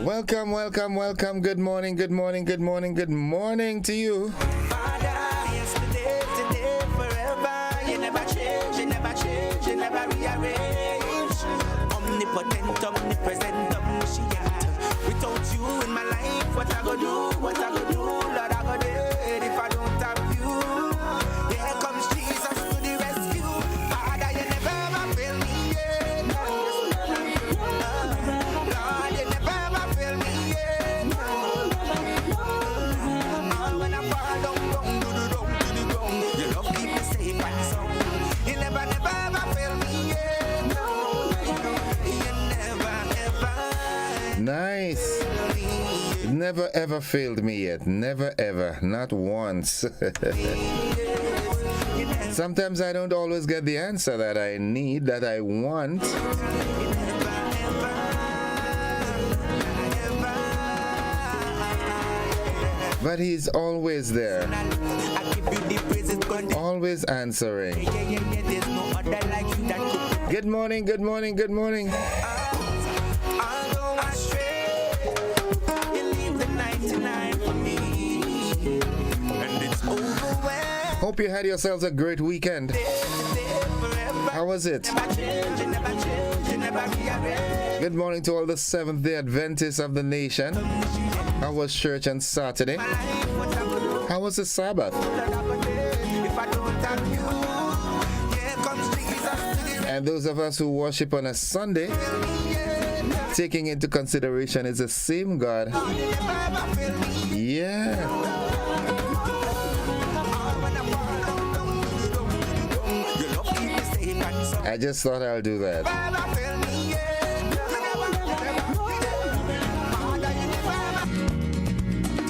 Welcome, welcome, welcome. Good morning, good morning, good morning, good morning to you. Father, yesterday, today, forever. You never change, you never change, you never rearrange. Omnipotent, omnipresent, omniscient. Without you in my life, what I go do, what I go do, Lord, I go dead if I don't have you. Here comes Jesus to the rescue. Father, you never ever fail me, yeah. Lord, you never ever fail me, yeah. When I fall down, down to the ground, your love keep me safe and sound. You never, never ever fail me, yeah. You never ever. Nice. Never ever failed me yet. Never ever. Not once. Sometimes I don't always get the answer that I need, that I want. But he's always there. Always answering. Good morning, good morning, good morning. Hope you had yourselves a great weekend. How was it? Good morning to all the Seventh-day Adventists of the nation. How was church on Saturday? How was the Sabbath? And those of us who worship on a Sunday, taking into consideration it's the same God. Yeah. I just thought I'll do that.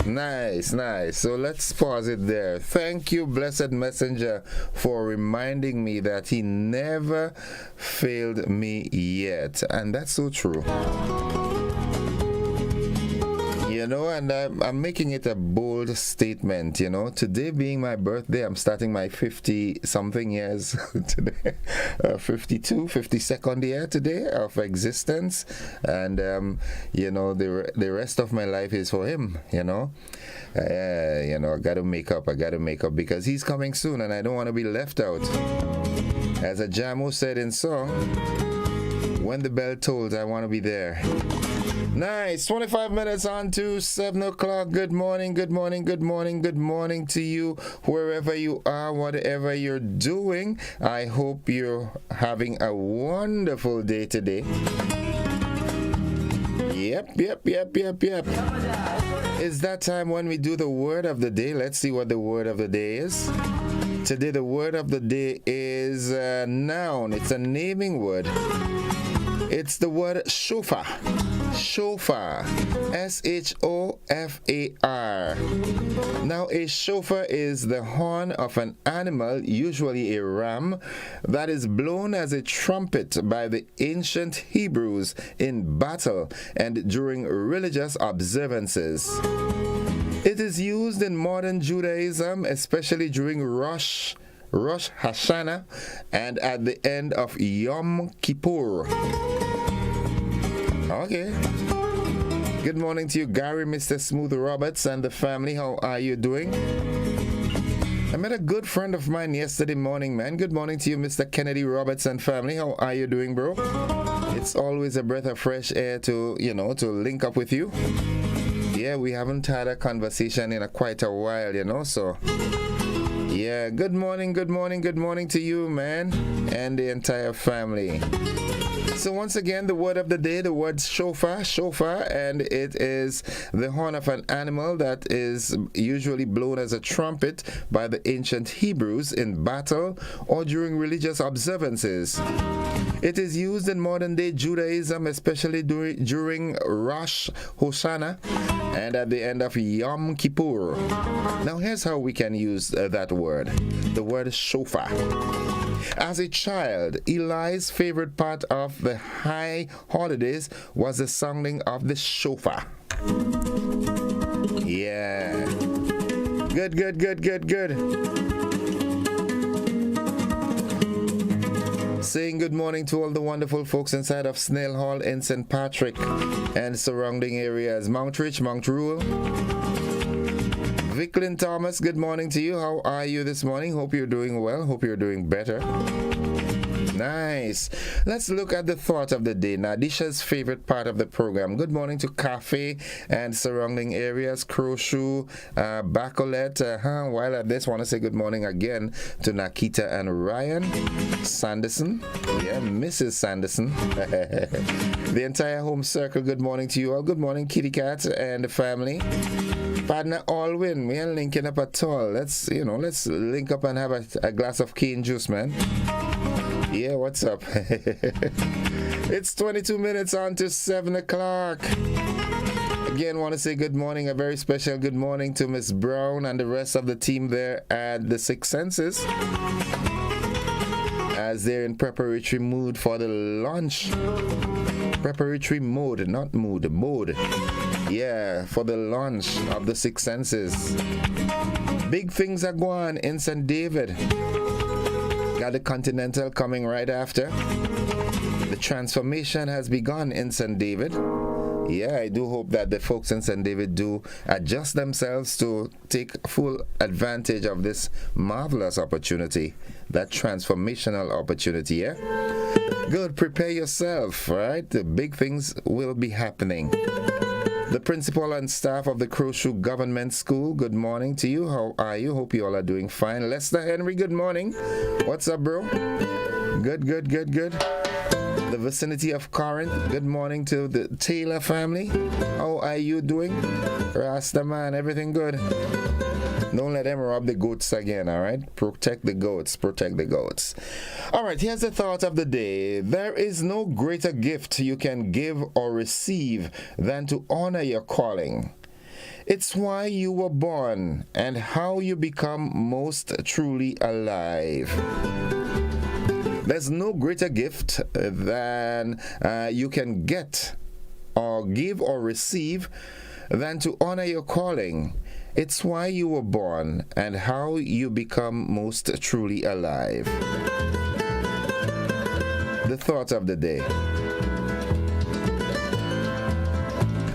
Nice, nice. So let's pause it there. Thank you, Blessed Messenger, for reminding me that he never failed me yet. And that's so true. You know, and I'm making it a bold statement, you know. Today being my birthday, I'm starting my 50-something years today. 52nd year today of existence. And, you know, the rest of my life is for him, you know. You know, I got to make up because he's coming soon and I don't want to be left out. As a Jamo said in song, when the bell tolls, I want to be there. Nice. 25 minutes on to 7 o'clock. Good morning, good morning, good morning, good morning to you, wherever you are, whatever you're doing. I hope you're having a wonderful day today. Yep. It's that time when we do the word of the day. Let's see what the word of the day is. Today, the word of the day is a noun. It's a naming word. It's the word shofar. Shofar. S-H-O-F-A-R. Now, a shofar is the horn of an animal, usually a ram, that is blown as a trumpet by the ancient Hebrews in battle and during religious observances. It is used in modern Judaism, especially during Rosh Hashanah and at the end of Yom Kippur. Okay. Good morning to you, Gary, Mr. Smooth Roberts, and the family. How are you doing? I met a good friend of mine yesterday morning, man. Good morning to you, Mr. Kennedy Roberts and family. How are you doing, bro? It's always a breath of fresh air to link up with you. Yeah, we haven't had a conversation in quite a while, so... Yeah, good morning to you, man, and the entire family. So once again, the word of the day, the word shofar, and it is the horn of an animal that is usually blown as a trumpet by the ancient Hebrews in battle or during religious observances. It is used in modern-day Judaism, especially during Rosh Hashanah and at the end of Yom Kippur. Now here's how we can use that word, the word shofar. As a child, Eli's favorite part of the high holidays was the sounding of the shofar. Yeah. Good. Saying good morning to all the wonderful folks inside of Snail Hall in St. Patrick and surrounding areas. Mount Rich, Mount Rural. Vicklin Thomas, good morning to you. How are you this morning? Hope you're doing well. Hope you're doing better. Nice. Let's look at the thought of the day. Nadisha's favorite part of the program. Good morning to Cafe and surrounding areas, Crowshoe, Bacolet. While at this, want to say good morning again to Nakita and Ryan Sanderson. Yeah, Mrs. Sanderson. The entire home circle, good morning to you all. Good morning, Kitty Cat and the family. Partner Alwyn, we ain't linking up at all. Let's link up and have a glass of cane juice, man. Yeah, what's up? It's 22 minutes on to 7 o'clock. Again, want to say good morning, a very special good morning to Miss Brown and the rest of the team there at the Six Senses, as they're in preparatory mood for the launch. Preparatory mode, not mood, mode. Yeah, for the launch of the Six Senses. Big things are going in St. David. Got the Continental coming right after. The transformation has begun in St. David. Yeah, I do hope that the folks in St. David do adjust themselves to take full advantage of this marvelous opportunity, that transformational opportunity, yeah? Good, prepare yourself, right? The big things will be happening. The principal and staff of the Crowshoe Government School, good morning to you. How are you? Hope you all are doing fine. Lester Henry, good morning. What's up, bro? Good. The vicinity of Corinth, good morning to the Taylor family. How are you doing? Rasta man, everything good? Don't let them rob the goats again, all right? Protect the goats. All right, here's the thought of the day. There is no greater gift you can give or receive than to honor your calling. It's why you were born and how you become most truly alive. There's no greater gift than you can get or give or receive than to honor your calling. It's why you were born and how you become most truly alive. The thought of the day.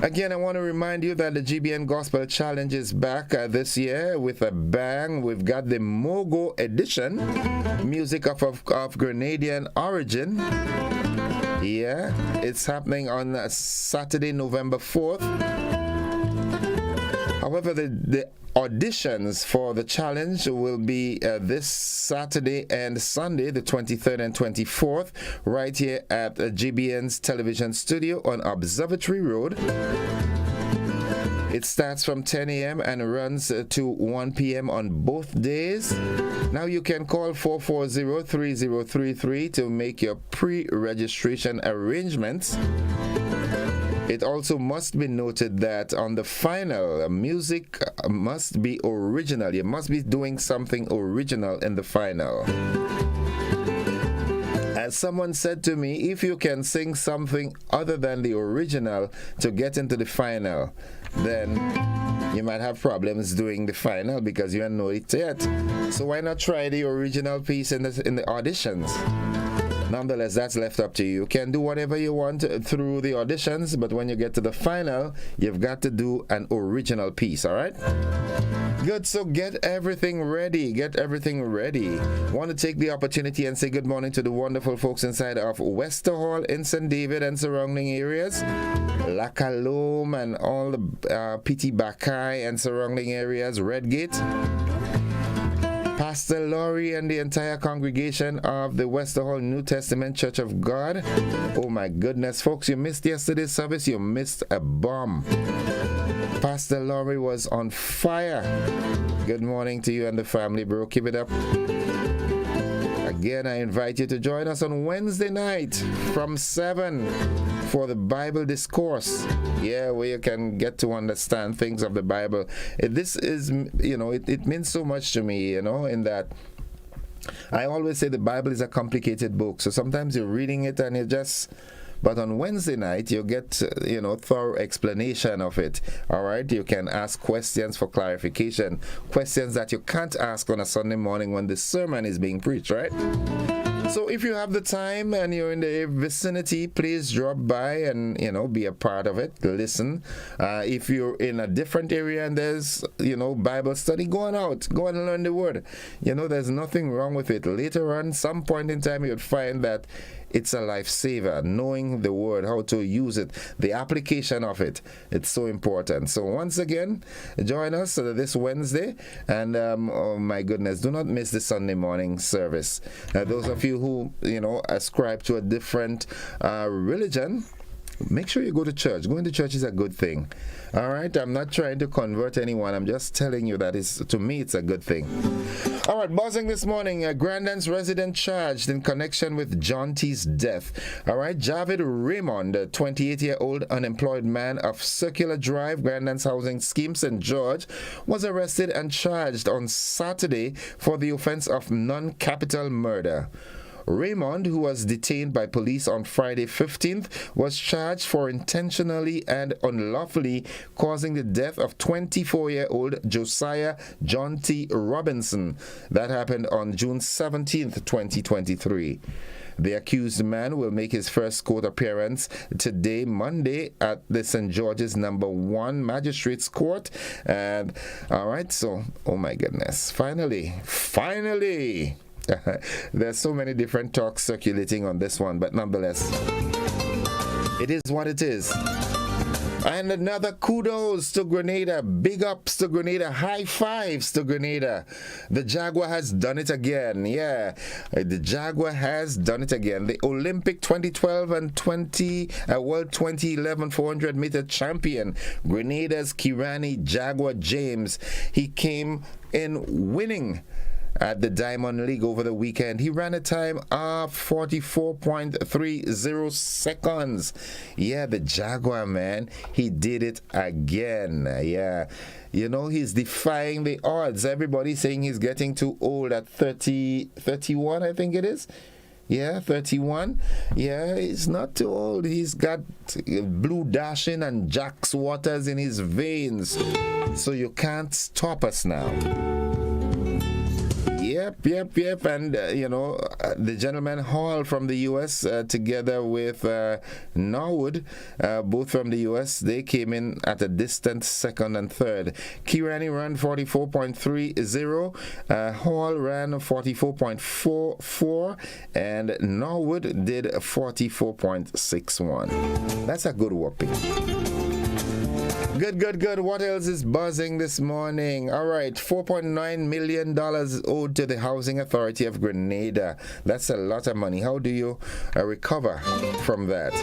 Again, I want to remind you that the GBN Gospel Challenge is back this year with a bang. We've got the Mogo edition, music of Grenadian origin. Yeah, it's happening on Saturday, November 4th. However, the auditions for the challenge will be this Saturday and Sunday, the 23rd and 24th, right here at GBN's television studio on Observatory Road. It starts from 10 a.m. and runs to 1 p.m. on both days. Now you can call 440-3033 to make your pre-registration arrangements. It also must be noted that on the final, music must be original. You must be doing something original in the final. As someone said to me, if you can sing something other than the original to get into the final, then you might have problems doing the final because you don't know it yet. So why not try the original piece in the auditions? Nonetheless, that's left up to you. You can do whatever you want through the auditions, but when you get to the final, you've got to do an original piece, all right? Good, so get everything ready. Want to take the opportunity and say good morning to the wonderful folks inside of Wester Hall in St. David and surrounding areas, La Calome and all the Piti Bakai and surrounding areas, Redgate. Pastor Laurie and the entire congregation of the Wester Hall New Testament Church of God. Oh my goodness, folks, you missed yesterday's service. You missed a bomb. Pastor Laurie was on fire. Good morning to you and the family, bro. Keep it up. Again, I invite you to join us on Wednesday night from 7 for the Bible Discourse. Yeah, where you can get to understand things of the Bible. This is, it means so much to me, in that I always say the Bible is a complicated book. So sometimes you're reading it and but on Wednesday night, you get, thorough explanation of it. All right? You can ask questions for clarification, questions that you can't ask on a Sunday morning when the sermon is being preached, right? So if you have the time and you're in the vicinity, please drop by and, be a part of it. Listen. If you're in a different area and there's, Bible study, go on out. Go and learn the word. There's nothing wrong with it. Later on, some point in time, you'll find that it's a lifesaver. Knowing the word, how to use it, the application of it, it's so important. So once again, join us this Wednesday. And oh my goodness, do not miss the Sunday morning service. Those of you who, ascribe to a different religion, make sure you go to church. Going to church is a good thing. All right, I'm not trying to convert anyone. I'm just telling you that to me, it's a good thing. All right, buzzing this morning. Grandin's resident charged in connection with John T's death. All right, Javid Raymond, a 28-year-old unemployed man of Circular Drive, Grandin's housing scheme, St. George, was arrested and charged on Saturday for the offense of non-capital murder. Raymond, who was detained by police on Friday 15th, was charged for intentionally and unlawfully causing the death of 24-year-old Josiah John T. Robinson. That happened on June 17th, 2023. The accused man will make his first court appearance today, Monday, at the St. George's number 1 Magistrates Court. And, all right, so, oh my goodness, finally, there's so many different talks circulating on this one, but nonetheless, it is what it is. And another kudos to Grenada. Big ups to Grenada. High fives to Grenada. The Jaguar has done it again. Yeah, the Jaguar has done it again. The Olympic 2012 and World 2011 400-meter champion, Grenada's Kirani Jaguar James. He came in winning at the Diamond League over the weekend. He ran a time of 44.30 seconds. Yeah, the Jaguar, man, he did it again. Yeah, he's defying the odds. Everybody's saying he's getting too old at 31, I think it is. Yeah, 31. Yeah, he's not too old. He's got Blue Dashing and Jack's Waters in his veins. So you can't stop us now. Yep. And, the gentleman Hall from the U.S. Together with Norwood, both from the U.S., they came in at a distant second and third. Kirani ran 44.30, Hall ran 44.44, and Norwood did 44.61. That's a good whopping. Good. What else is buzzing this morning? All right, $4.9 million owed to the Housing Authority of Grenada. That's a lot of money. How do you recover from that?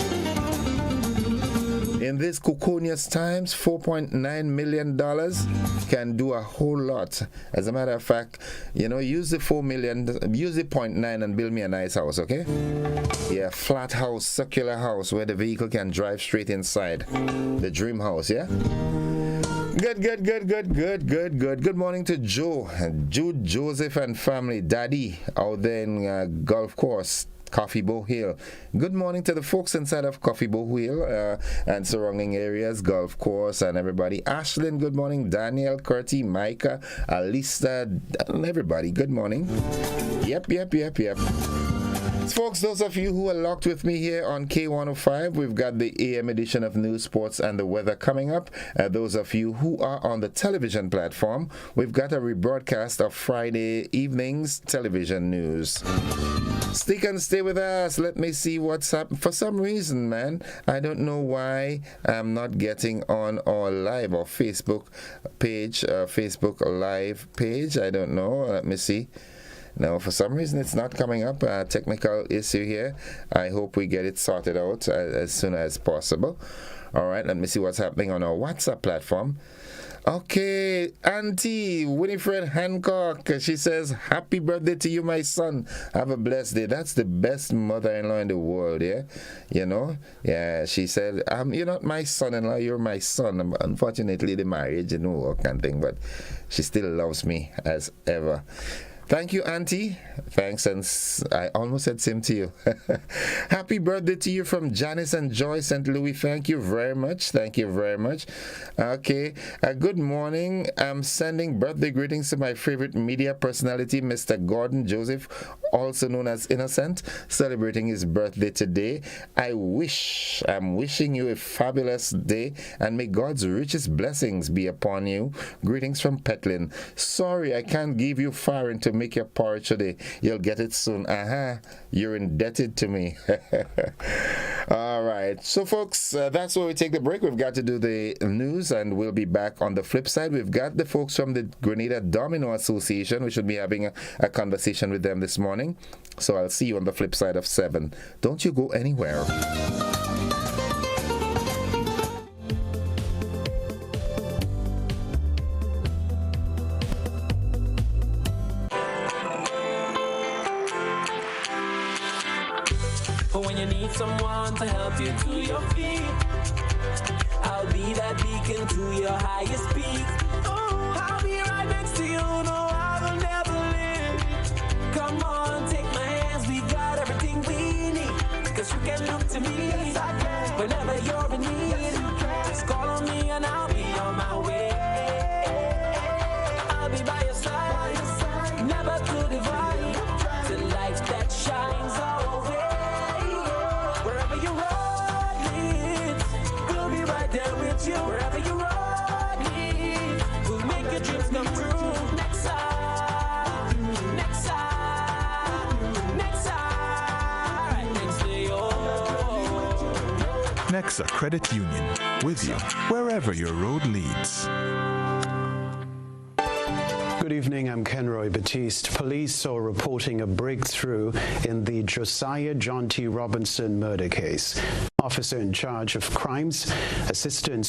In these cocoonious times, $4.9 million can do a whole lot. As a matter of fact, use the $4 million, use the 0.9 and build me a nice house, okay? Yeah, flat house, circular house where the vehicle can drive straight inside. The dream house, yeah? Good. Good morning to Jude, Joseph, and family. Daddy out there in Golf Course, Coffee Bow Hill. Good morning to the folks inside of Coffee Bow Hill and surrounding areas, Golf Course, and everybody. Ashlyn, good morning. Daniel, Curti, Micah, Alista, and everybody, good morning. Yep. Folks, those of you who are locked with me here on K105, we've got the AM edition of News, Sports, and the Weather coming up. Those of you who are on the television platform, we've got a rebroadcast of Friday evening's television news. Stick and stay with us. Let me see what's up. For some reason, man, I don't know why I'm not getting on our live or Facebook page, Facebook live page. I don't know. Let me see. No, for some reason it's not coming up. Technical issue here. I hope we get it sorted out as soon as possible. All right, let me see what's happening on our WhatsApp platform. Okay, Auntie Winifred Hancock, she says, happy birthday to you, my son. Have a blessed day. That's the best mother-in-law in the world, yeah? Yeah, she said, you're not my son-in-law, you're my son. Unfortunately, the marriage didn't work and thing, but she still loves me as ever. Thank you, Auntie. Thanks, and I almost said same to you. Happy birthday to you from Janice and Joy St. Louis. Thank you very much. Thank you very much. Okay. Good morning. I'm sending birthday greetings to my favorite media personality, Mr. Gordon Joseph, also known as Innocent, celebrating his birthday today. I'm wishing you a fabulous day, and may God's richest blessings be upon you. Greetings from Petlin. Sorry, I can't give you fire to make your porridge today. You'll get it soon. You're indebted to me. All right. So, folks, that's where we take the break. We've got to do the news, and we'll be back on the flip side. We've got the folks from the Grenada Domino Association. We should be having a conversation with them this morning. So I'll see you on the flip side of 7. Don't you go anywhere. When you need someone to help you to your feet, I'll be that beacon to your highest peak. I'll be right next to you, no, I will never leave. Come on, take my hands, we got everything we need. Cause you can look to me, whenever you're in need. Just call on me and I'll be on my way. I'll be by your side, never to divide. The light that shines our way. Wherever you road leads, we'll make your dreams come true. Next time, next time, next time, next day, Nexa Credit Union, with you wherever your road leads. Good evening, I'm Kenroy Batiste. Police are reporting a breakthrough in the Josiah John T. Robinson murder case. Officer in charge of crimes, Assistant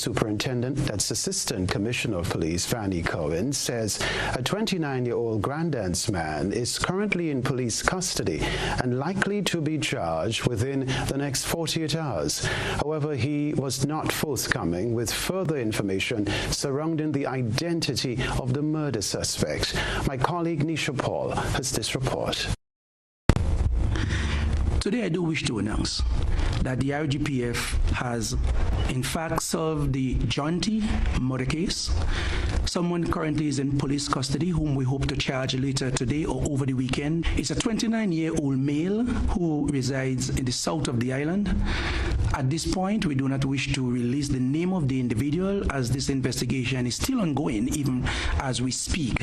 Commissioner of Police Vanny Cohen, says a 29-year-old Grand Dance man is currently in police custody and likely to be charged within the next 48 hours. However, he was not forthcoming with further information surrounding the identity of the murder suspect. My colleague Nisha Paul has this report. Today I do wish to announce that the IGPF has in fact solved the John T. murder case. Someone currently is in police custody whom we hope to charge later today or over the weekend. It's a 29-year-old male who resides in the south of the island. At this point, we do not wish to release the name of the individual as this investigation is still ongoing even as we speak.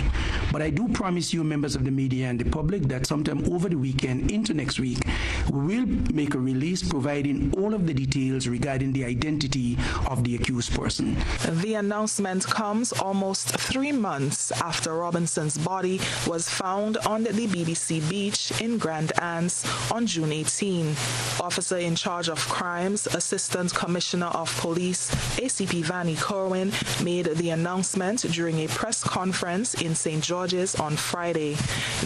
But I do promise you, members of the media and the public, that sometime over the weekend into next week, we will make a release providing all of the details regarding the identity of the accused person. The announcement comes almost 3 months after Robinson's body was found on the BBC beach in Grand Anse on June 18. Officer in charge of crimes, Assistant Commissioner of Police, ACP Vanny Corwin, made the announcement during a press conference in St. George's on Friday.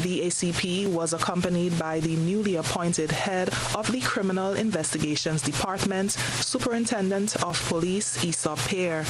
The ACP was accompanied by the newly appointed head of the Criminal Investigations Department, Superintendent of Police Issa Pear.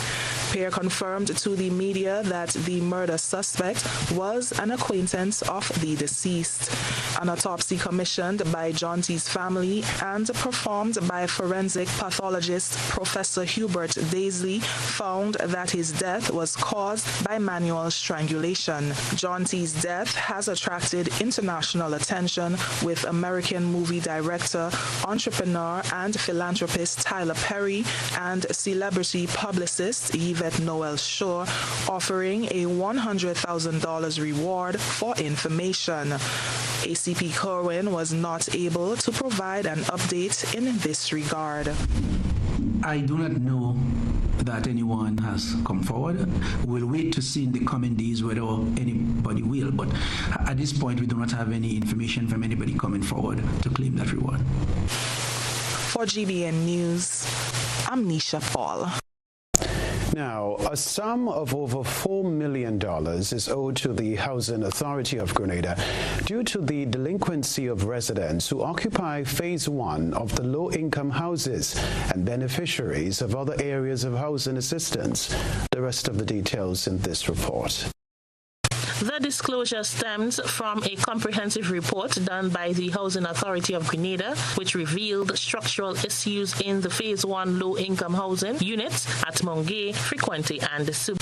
Pear confirmed to the media that the murder suspect was an acquaintance of the deceased. An autopsy commissioned by John T.'s family and performed by forensic pathologist Professor Hubert Daisley found that his death was caused by manual strangulation. John T.'s death has attracted international attention, with American movie director, entrepreneur, and philanthropist Tyler Perry and celebrity publicist Yvette Noel Shaw offering a $100,000 reward for information. ACP Corwin was not able to provide an update in this regard. I do not know that anyone has come forward. We'll wait to see in the coming days whether anybody will, but at this point we do not have any information from anybody coming forward to claim that reward. For GBN News, I'm Nisha Paul. Now, a sum of over $4 million is owed to the Housing Authority of Grenada due to the delinquency of residents who occupy Phase 1 of the low-income houses and beneficiaries of other areas of housing assistance. The rest of the details in this report. The disclosure stems from a comprehensive report done by the Housing Authority of Grenada, which revealed structural issues in the Phase 1 low-income housing units at Mongay, Frequenty, and Sub.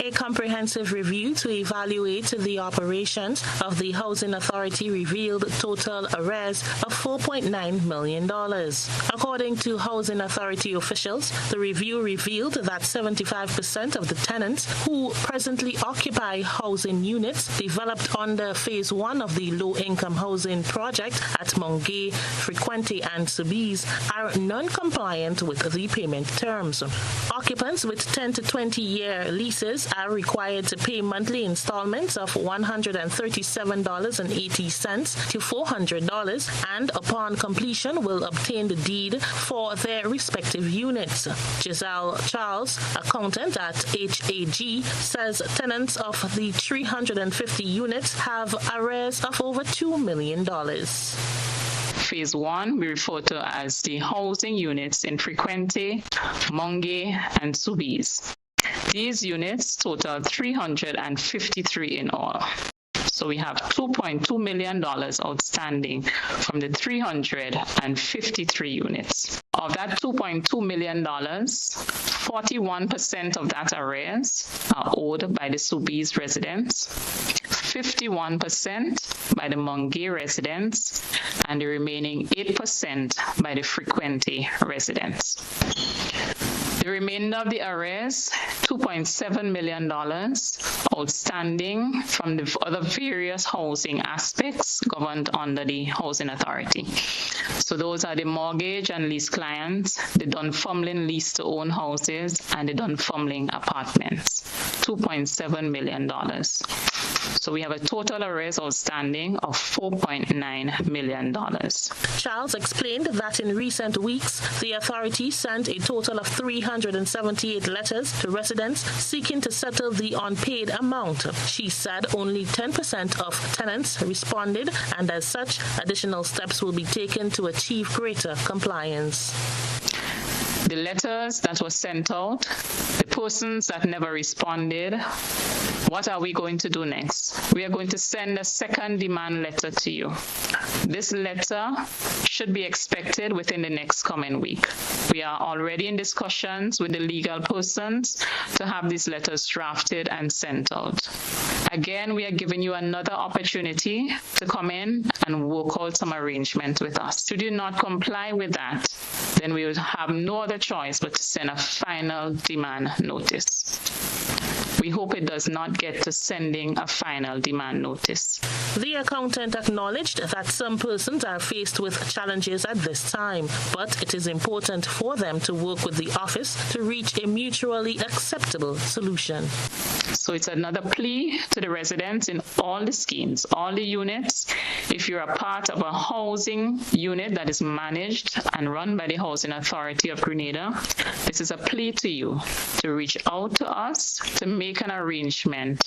A comprehensive review to evaluate the operations of the Housing Authority revealed total arrears of $4.9 million. According to Housing Authority officials, the review revealed that 75% of the tenants who presently occupy housing units developed under Phase 1 of the low-income housing project at Mongay, Frequenty, and Sobeys are non-compliant with the payment terms. Occupants with 10 to 20-year leases are required to pay monthly installments of $137.80 to $400 and upon completion will obtain the deed for their respective units. Giselle Charles, accountant at HAG, says tenants of the 350 units have arrears of over $2 million. Phase 1 we refer to as the housing units in Frequenty, Mongay, and Sobeys. These units total 353 in all. So we have $2.2 million outstanding from the 353 units. Of that $2.2 million, 41% of that arrears are owed by the Sobeys residents, 51% by the Mongay residents, and the remaining 8% by the Frequenty residents. The remainder of the arrears, $2.7 million outstanding from the other various housing aspects governed under the Housing Authority. So those are the mortgage and lease clients, the Dunfermline lease-to-own houses, and the Dunfermline apartments, $2.7 million. So we have a total arrears outstanding of $4.9 million. Charles explained that in recent weeks, the authority sent a total of 378 letters to residents seeking to settle the unpaid amount. She said only 10% of tenants responded, and as such, additional steps will be taken to achieve greater compliance. The letters that were sent out, the persons that never responded, what are we going to do next? We are going to send a second demand letter to you. This letter should be expected within the next coming week. We are already in discussions with the legal persons to have these letters drafted and sent out. Again, we are giving you another opportunity to come in and work out some arrangement with us. Should you not comply with that, then we will have no other choice but to send a final demand notice. We hope it does not get to sending a final demand notice. The accountant acknowledged that some persons are faced with challenges at this time, but it is important for them to work with the office to reach a mutually acceptable solution. So it's another plea to the residents in all the schemes, all the units. If you're a part of a housing unit that is managed and run by the Housing Authority of Grenada, this is a plea to you to reach out to us to make an arrangement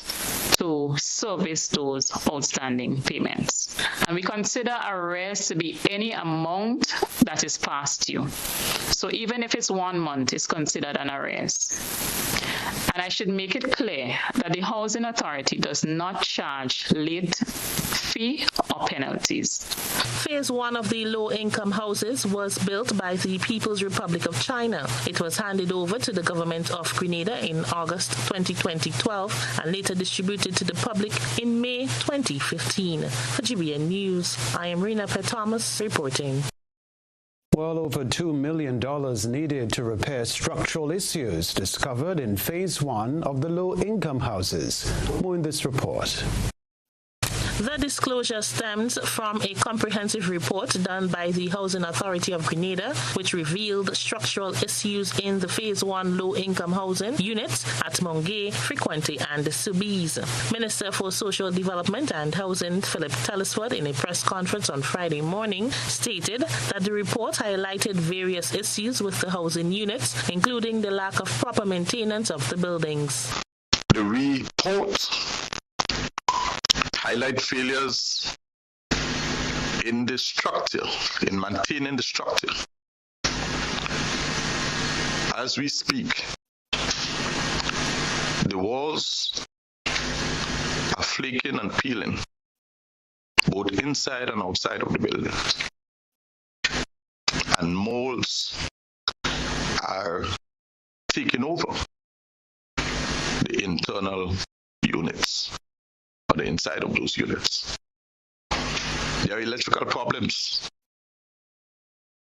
to service those outstanding payments. And we consider arrears to be any amount that is past due. So even if it's 1 month, it's considered an arrears. And I should make it clear that the Housing Authority does not charge late fee or penalties. Phase 1 of the low-income houses was built by the People's Republic of China. It was handed over to the government of Grenada in August 2012 and later distributed to the public in May 2015. For GBN News, I am Rena Thomas reporting. Well over $2 million needed to repair structural issues discovered in Phase 1 of the low-income houses. More in this report. The disclosure stems from a comprehensive report done by the Housing Authority of Grenada, which revealed structural issues in the Phase 1 low-income housing units at Mongay, Frequenty, and Sobeys. Minister for Social Development and Housing Philip Tellisford, in a press conference on Friday morning, stated that the report highlighted various issues with the housing units, including the lack of proper maintenance of the buildings. The report highlight failures in the structure, in maintaining the structure. As we speak, the walls are flaking and peeling, both inside and outside of the building. And molds are taking over the internal units, or the inside of those units. There are electrical problems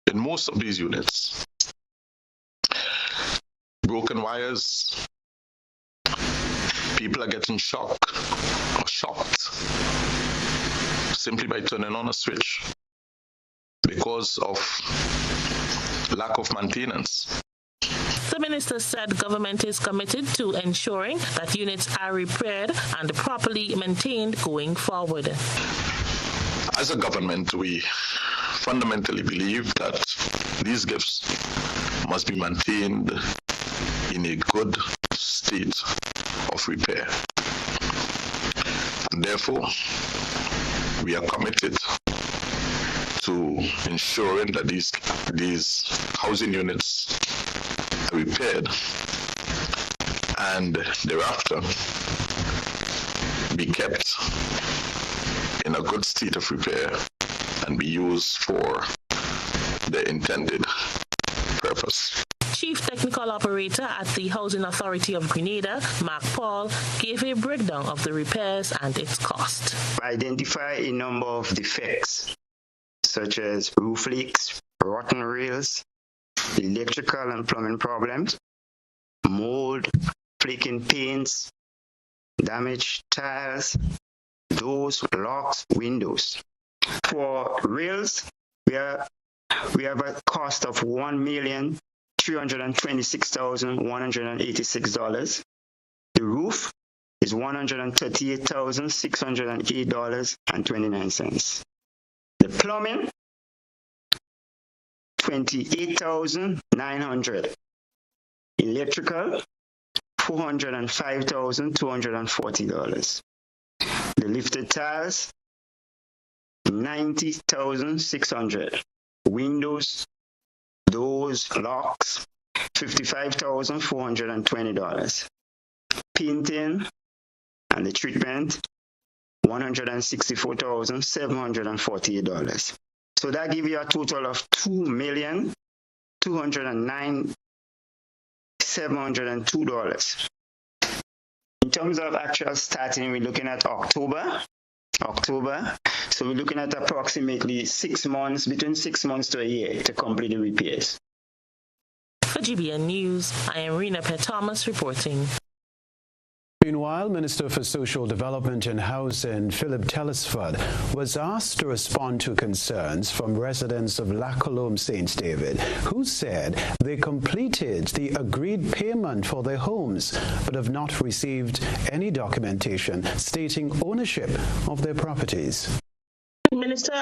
in most of these units. Broken wires, people are getting shocked simply by turning on a switch because of lack of maintenance. The minister said government is committed to ensuring that units are repaired and properly maintained going forward. As a government, we fundamentally believe that these gifts must be maintained in a good state of repair. And therefore, we are committed to ensuring that these housing units are repaired and thereafter be kept in a good state of repair and be used for the intended purpose. Chief Technical Operator at the Housing Authority of Grenada, Mark Paul, gave a breakdown of the repairs and its cost. Identify a number of defects, such as roof leaks, rotten rails, electrical and plumbing problems, mold, flaking paints, damaged tiles, doors, locks, windows. For rails, we have a cost of $1,326,186. The roof is $138,608.29. The plumbing, $28,900. Electrical, $405,240. The lifted tiles, $90,600. Windows, doors, locks, $55,420. Painting and the treatment, $164,748. So that gives you a total of $2,209,702. In terms of actual starting, we're looking at October. So we're looking at approximately 6 months, between 6 months to a year to complete the repairs. For GBN News, I am Rena Thomas reporting. Meanwhile, Minister for Social Development and Housing, Philip Telesford, was asked to respond to concerns from residents of La Colombe St. David, who said they completed the agreed payment for their homes, but have not received any documentation stating ownership of their properties. Minister,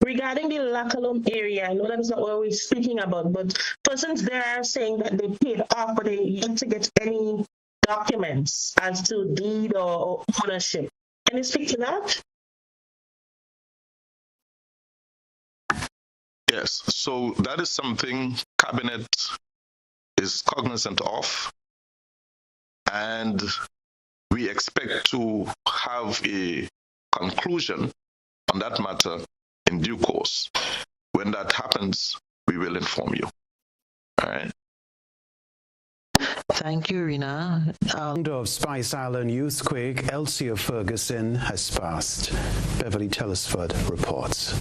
regarding the La Colombe area, I know that is not what we're speaking about, but persons there are saying that they paid off, but they yet to get any documents as to deed or ownership. Can you speak to that? Yes, so that is something Cabinet is cognizant of, and we expect to have a conclusion on that matter in due course. When that happens, we will inform you. All right. Thank you, Rena. Of Spice Island youthquake, Elsia Ferguson, has passed. Beverly Telesford reports.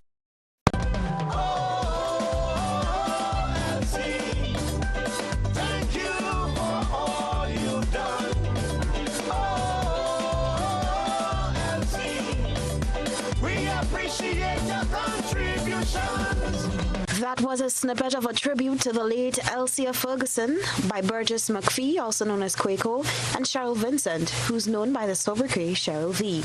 That was a snippet of a tribute to the late Elsia Ferguson by Burgess McPhee, also known as Quaco, and Cheryl Vincent, who's known by the sobriquet Cheryl V.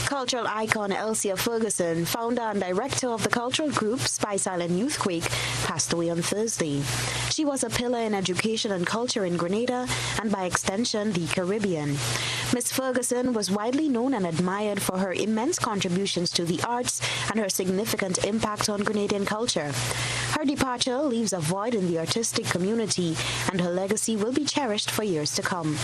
Cultural icon Elsia Ferguson, founder and director of the cultural group Spice Island Youthquake, passed away on Thursday. She was a pillar in education and culture in Grenada and by extension the Caribbean. Miss Ferguson was widely known and admired for her immense contributions to the arts and her significant impact on Grenadian culture. Her departure leaves a void in the artistic community, and her legacy will be cherished for years to come.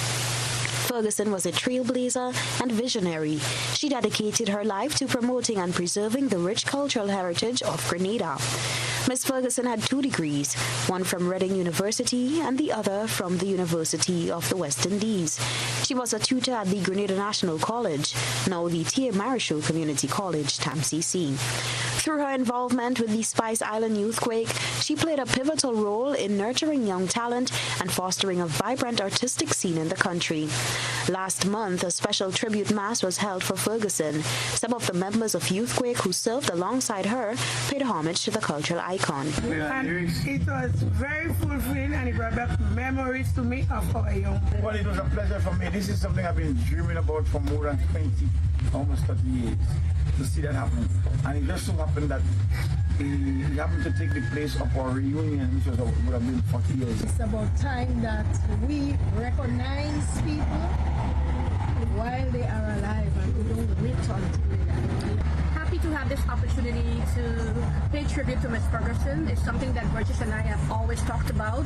Ferguson was a trailblazer and visionary. She dedicated her life to promoting and preserving the rich cultural heritage of Grenada. Miss Ferguson had 2 degrees, one from Reading University and the other from the University of the West Indies. She was a tutor at the Grenada National College, now the Tia Marichaud Community College, TAMCC. Through her involvement with the Spice Island Youthquake, she played a pivotal role in nurturing young talent and fostering a vibrant artistic scene in the country. Last month, a special tribute mass was held for Ferguson. Some of the members of Youthquake who served alongside her paid homage to the cultural icon. And it was very fulfilling and it brought back memories to me of our young. Well, it was a pleasure for me. This is something I've been dreaming about for more than 20, almost 30 years, to see that happen. And it just so happened that it happened to take the place of our reunion, which would have been 40 years. It's about time that we recognize people while they are alive and we don't wait until they die. Happy to have this opportunity to pay tribute to Ms. Ferguson. It's something that Burgess and I have always talked about,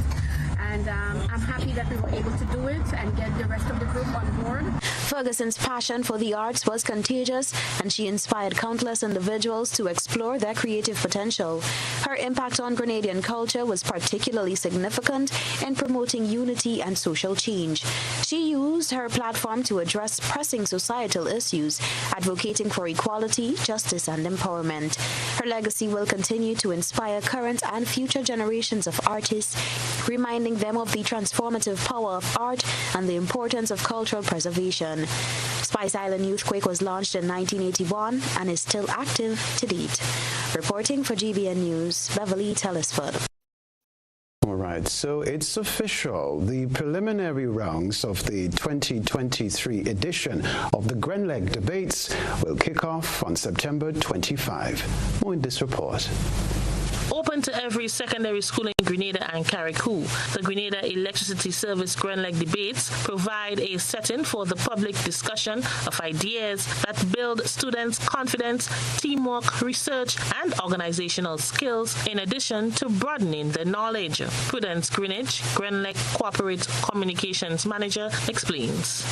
and I'm happy that we were able to do it and get the rest of the group on board. Ferguson's passion for the arts was contagious, and she inspired countless individuals to explore their creative potential. Her impact on Grenadian culture was particularly significant in promoting unity and social change. She used her platform to address pressing societal issues, advocating for equality, justice, and empowerment. Her legacy will continue to inspire current and future generations of artists, reminding them of the transformative power of art and the importance of cultural preservation. Spice Island Youthquake was launched in 1981 and is still active to date. Reporting for GBN News, Beverly Telesford. All right, so it's official. The preliminary rounds of the 2023 edition of the Grenleg debates will kick off on September 25. More in this report. Open to every secondary school in Grenada and Carriacou, the Grenada Electricity Service Grenleg debates provide a setting for the public discussion of ideas that build students' confidence, teamwork, research, and organizational skills, in addition to broadening their knowledge. Prudence Greenwich, Grenleg Corporate Communications Manager, explains.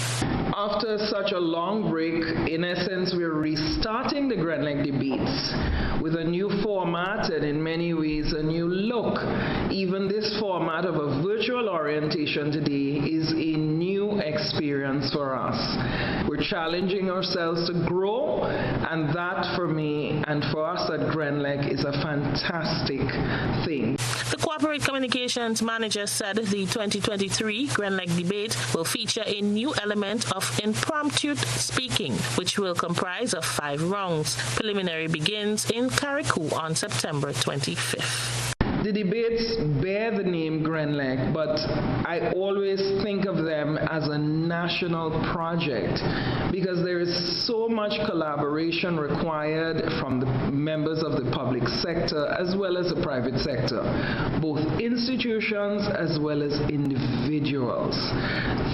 After such a long break, in essence, we're restarting the Grenleg debates with a new format and in many ways a new look. Even this format of a virtual orientation today is a new experience for us. We're challenging ourselves to grow, and that for me and for us at Grenleg is a fantastic thing. The Corporate Communications Manager said the 2023 Grenleg debate will feature a new element of impromptu speaking, which will comprise of 5 rounds. Preliminary begins in Carriacou on September 25th. The debates bear the name Grenleg, but I always think of them as a national project because there is so much collaboration required from the members of the public sector as well as the private sector, both institutions as well as individuals.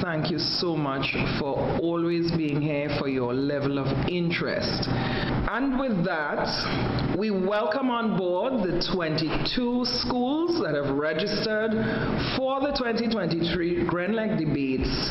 Thank you so much for always being here, for your level of interest. And with that, we welcome on board the 22 schools that have registered for the 2023 Grenleg debates.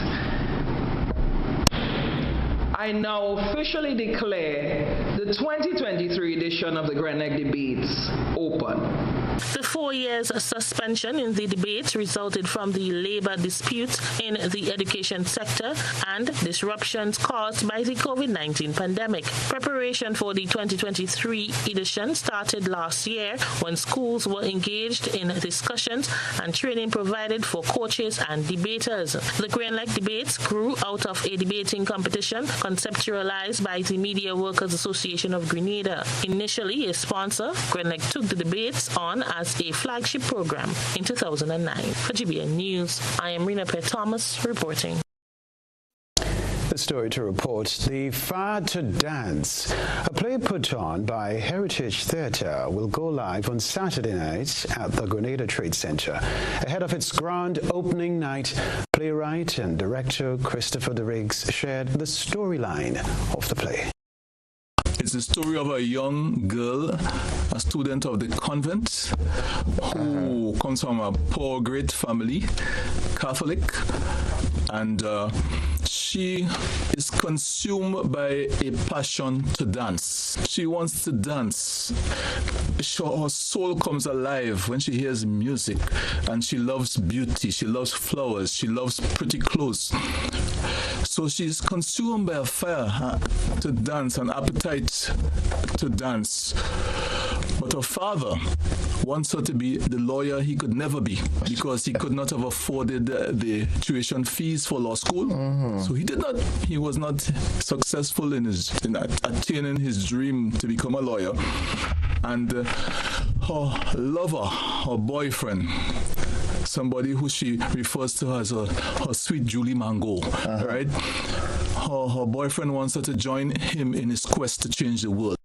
I now officially declare the 2023 edition of the Grenleg debates open. The 4 years suspension in the debates resulted from the labor disputes in the education sector and disruptions caused by the COVID-19 pandemic. Preparation for the 2023 edition started last year when schools were engaged in discussions and training provided for coaches and debaters. The Grenleg debates grew out of a debating competition conceptualized by the Media Workers Association of Grenada. Initially a sponsor, Grenleg took the debates on as a flagship program in 2009. For GBN News, I am Rena P. Thomas reporting. The story to report, the Fire to Dance, a play put on by Heritage Theatre, will go live on Saturday night at the Grenada Trade Center. Ahead of its grand opening night, playwright and director Christopher DeRiggs shared the storyline of the play. It's the story of a young girl, a student of the convent, who comes from a poor, great family, Catholic, and She is consumed by a passion to dance. She wants to dance. Her soul comes alive when she hears music, and she loves beauty. She loves flowers. She loves pretty clothes. So she's consumed by a fire to dance, an appetite to dance. But her father wants her to be the lawyer he could never be, because he could not have afforded the tuition fees for law school. So he was not successful in attaining his dream to become a lawyer. And her lover, her boyfriend, somebody who she refers to as her sweet Julie Mango, right? Her boyfriend wants her to join him in his quest to change the world.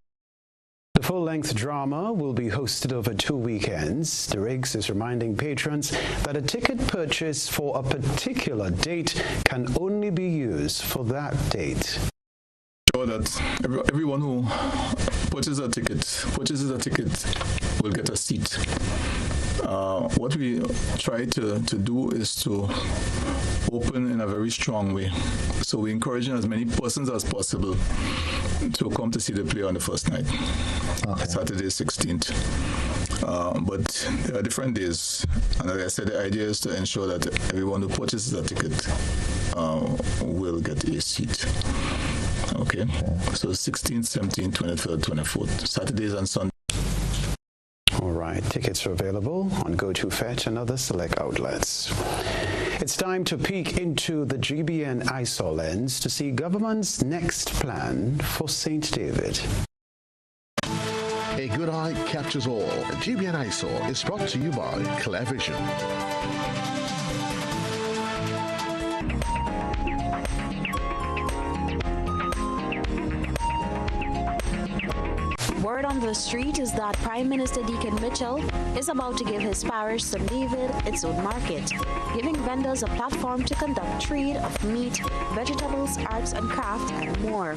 The full-length drama will be hosted over 2 weekends. The Riggs is reminding patrons that a ticket purchased for a particular date can only be used for that date. Sure that everyone who purchases a ticket will get a seat. What we try to do is to open in a very strong way. So we encourage as many persons as possible to come to see the play on the first night, Saturday 16th. But there are different days, and like I said, the idea is to ensure that everyone who purchases a ticket will get a seat. Okay, so 16th, 17th, 23rd, 24th, Saturdays and Sundays. All right, tickets are available on GoToFetch and other select outlets. It's time to peek into the GBN ISOR lens to see government's next plan for St. David. A good eye captures all. GBN ISOR is brought to you by Clear Vision. Word on the street is that Prime Minister Deacon Mitchell is about to give his parish, St. David, its own market, giving vendors a platform to conduct trade of meat, vegetables, arts and craft, and more.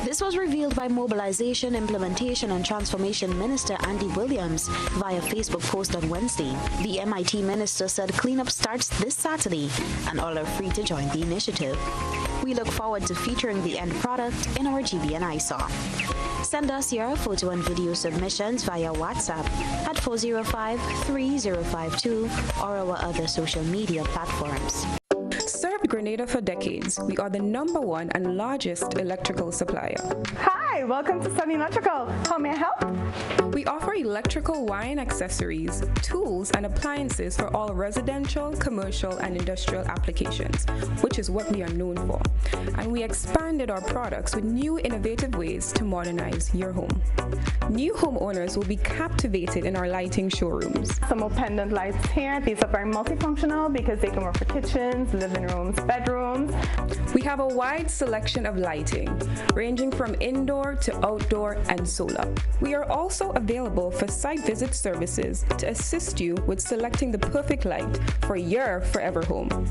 This was revealed by Mobilization, Implementation and Transformation Minister Andy Williams via Facebook post on Wednesday. The MIT minister said cleanup starts this Saturday and all are free to join the initiative. We look forward to featuring the end product in our GBN ISOR. Send us your photo and video submissions via WhatsApp at 405-3052 or our other social media platforms. Served Grenada for decades, we are the #1 and largest electrical supplier. Hi, welcome to Sunny Electrical. How may I help? We offer electrical wire accessories, tools, and appliances for all residential, commercial, and industrial applications, which is what we are known for. And we expanded our products with new innovative ways to modernize your home. New homeowners will be captivated in our lighting showrooms. Some more pendant lights here. These are very multifunctional because they can work for kitchens, living rooms, bedrooms. We have a wide selection of lighting, ranging from indoor to outdoor and solar. We are also available for site visit services to assist you with selecting the perfect light for your forever home.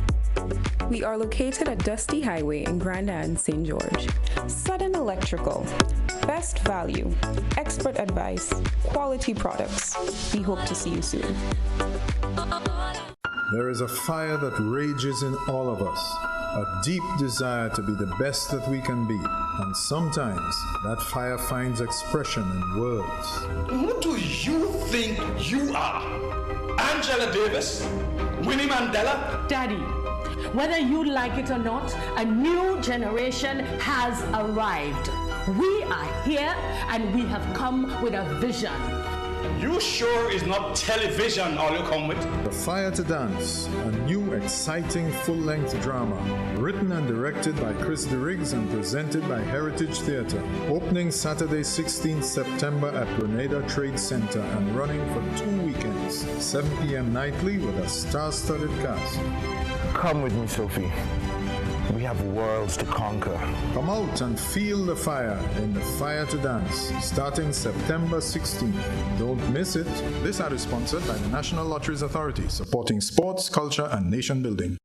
We are located at Dusty Highway in Grand Anse, St. George. Sudden Electrical. Best value, expert advice, quality products. We hope to see you soon. There is a fire that rages in all of us, a deep desire to be the best that we can be. And sometimes that fire finds expression in words. Who do you think you are? Angela Davis? Winnie Mandela? Daddy, whether you like it or not, a new generation has arrived. We are here and we have come with a vision. You sure is not television all you come with? The Fire to Dance, a new exciting full-length drama, written and directed by Chris DeRiggs and presented by Heritage Theatre. Opening Saturday 16th September at Grenada Trade Center and running for 2 weekends, 7 p.m. nightly with a star-studded cast. Come with me, Sophie. We have worlds to conquer. Come out and feel the fire in the Fire to Dance, starting September 16th. Don't miss it. This ad is sponsored by the National Lotteries Authority, supporting sports, culture, and nation building.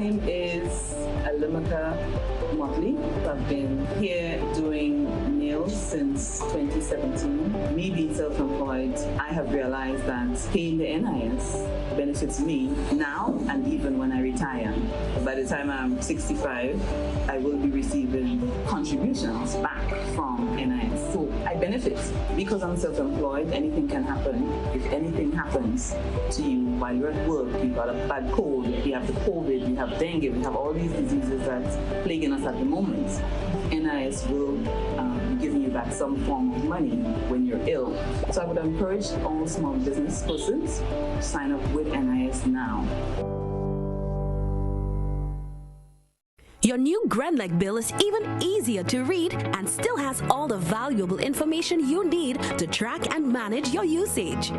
name is Alimaka Motley. I've been here doing nails since 2017. Me being self-employed, I have realized that paying the NIS benefits me now and even when I retire. By the time I'm 65, I will be receiving contributions back from NIS. So I benefit because I'm self-employed. Anything can happen. If anything happens to you while you're at work, you got a bad cold, you have the COVID, you have dengue, we have all these diseases that's plaguing us at the moment. NIS will be giving you back some form of money when you're ill. So I would encourage all small business persons to sign up with NIS now. Your new GrenLeg bill is even easier to read and still has all the valuable information you need to track and manage your usage.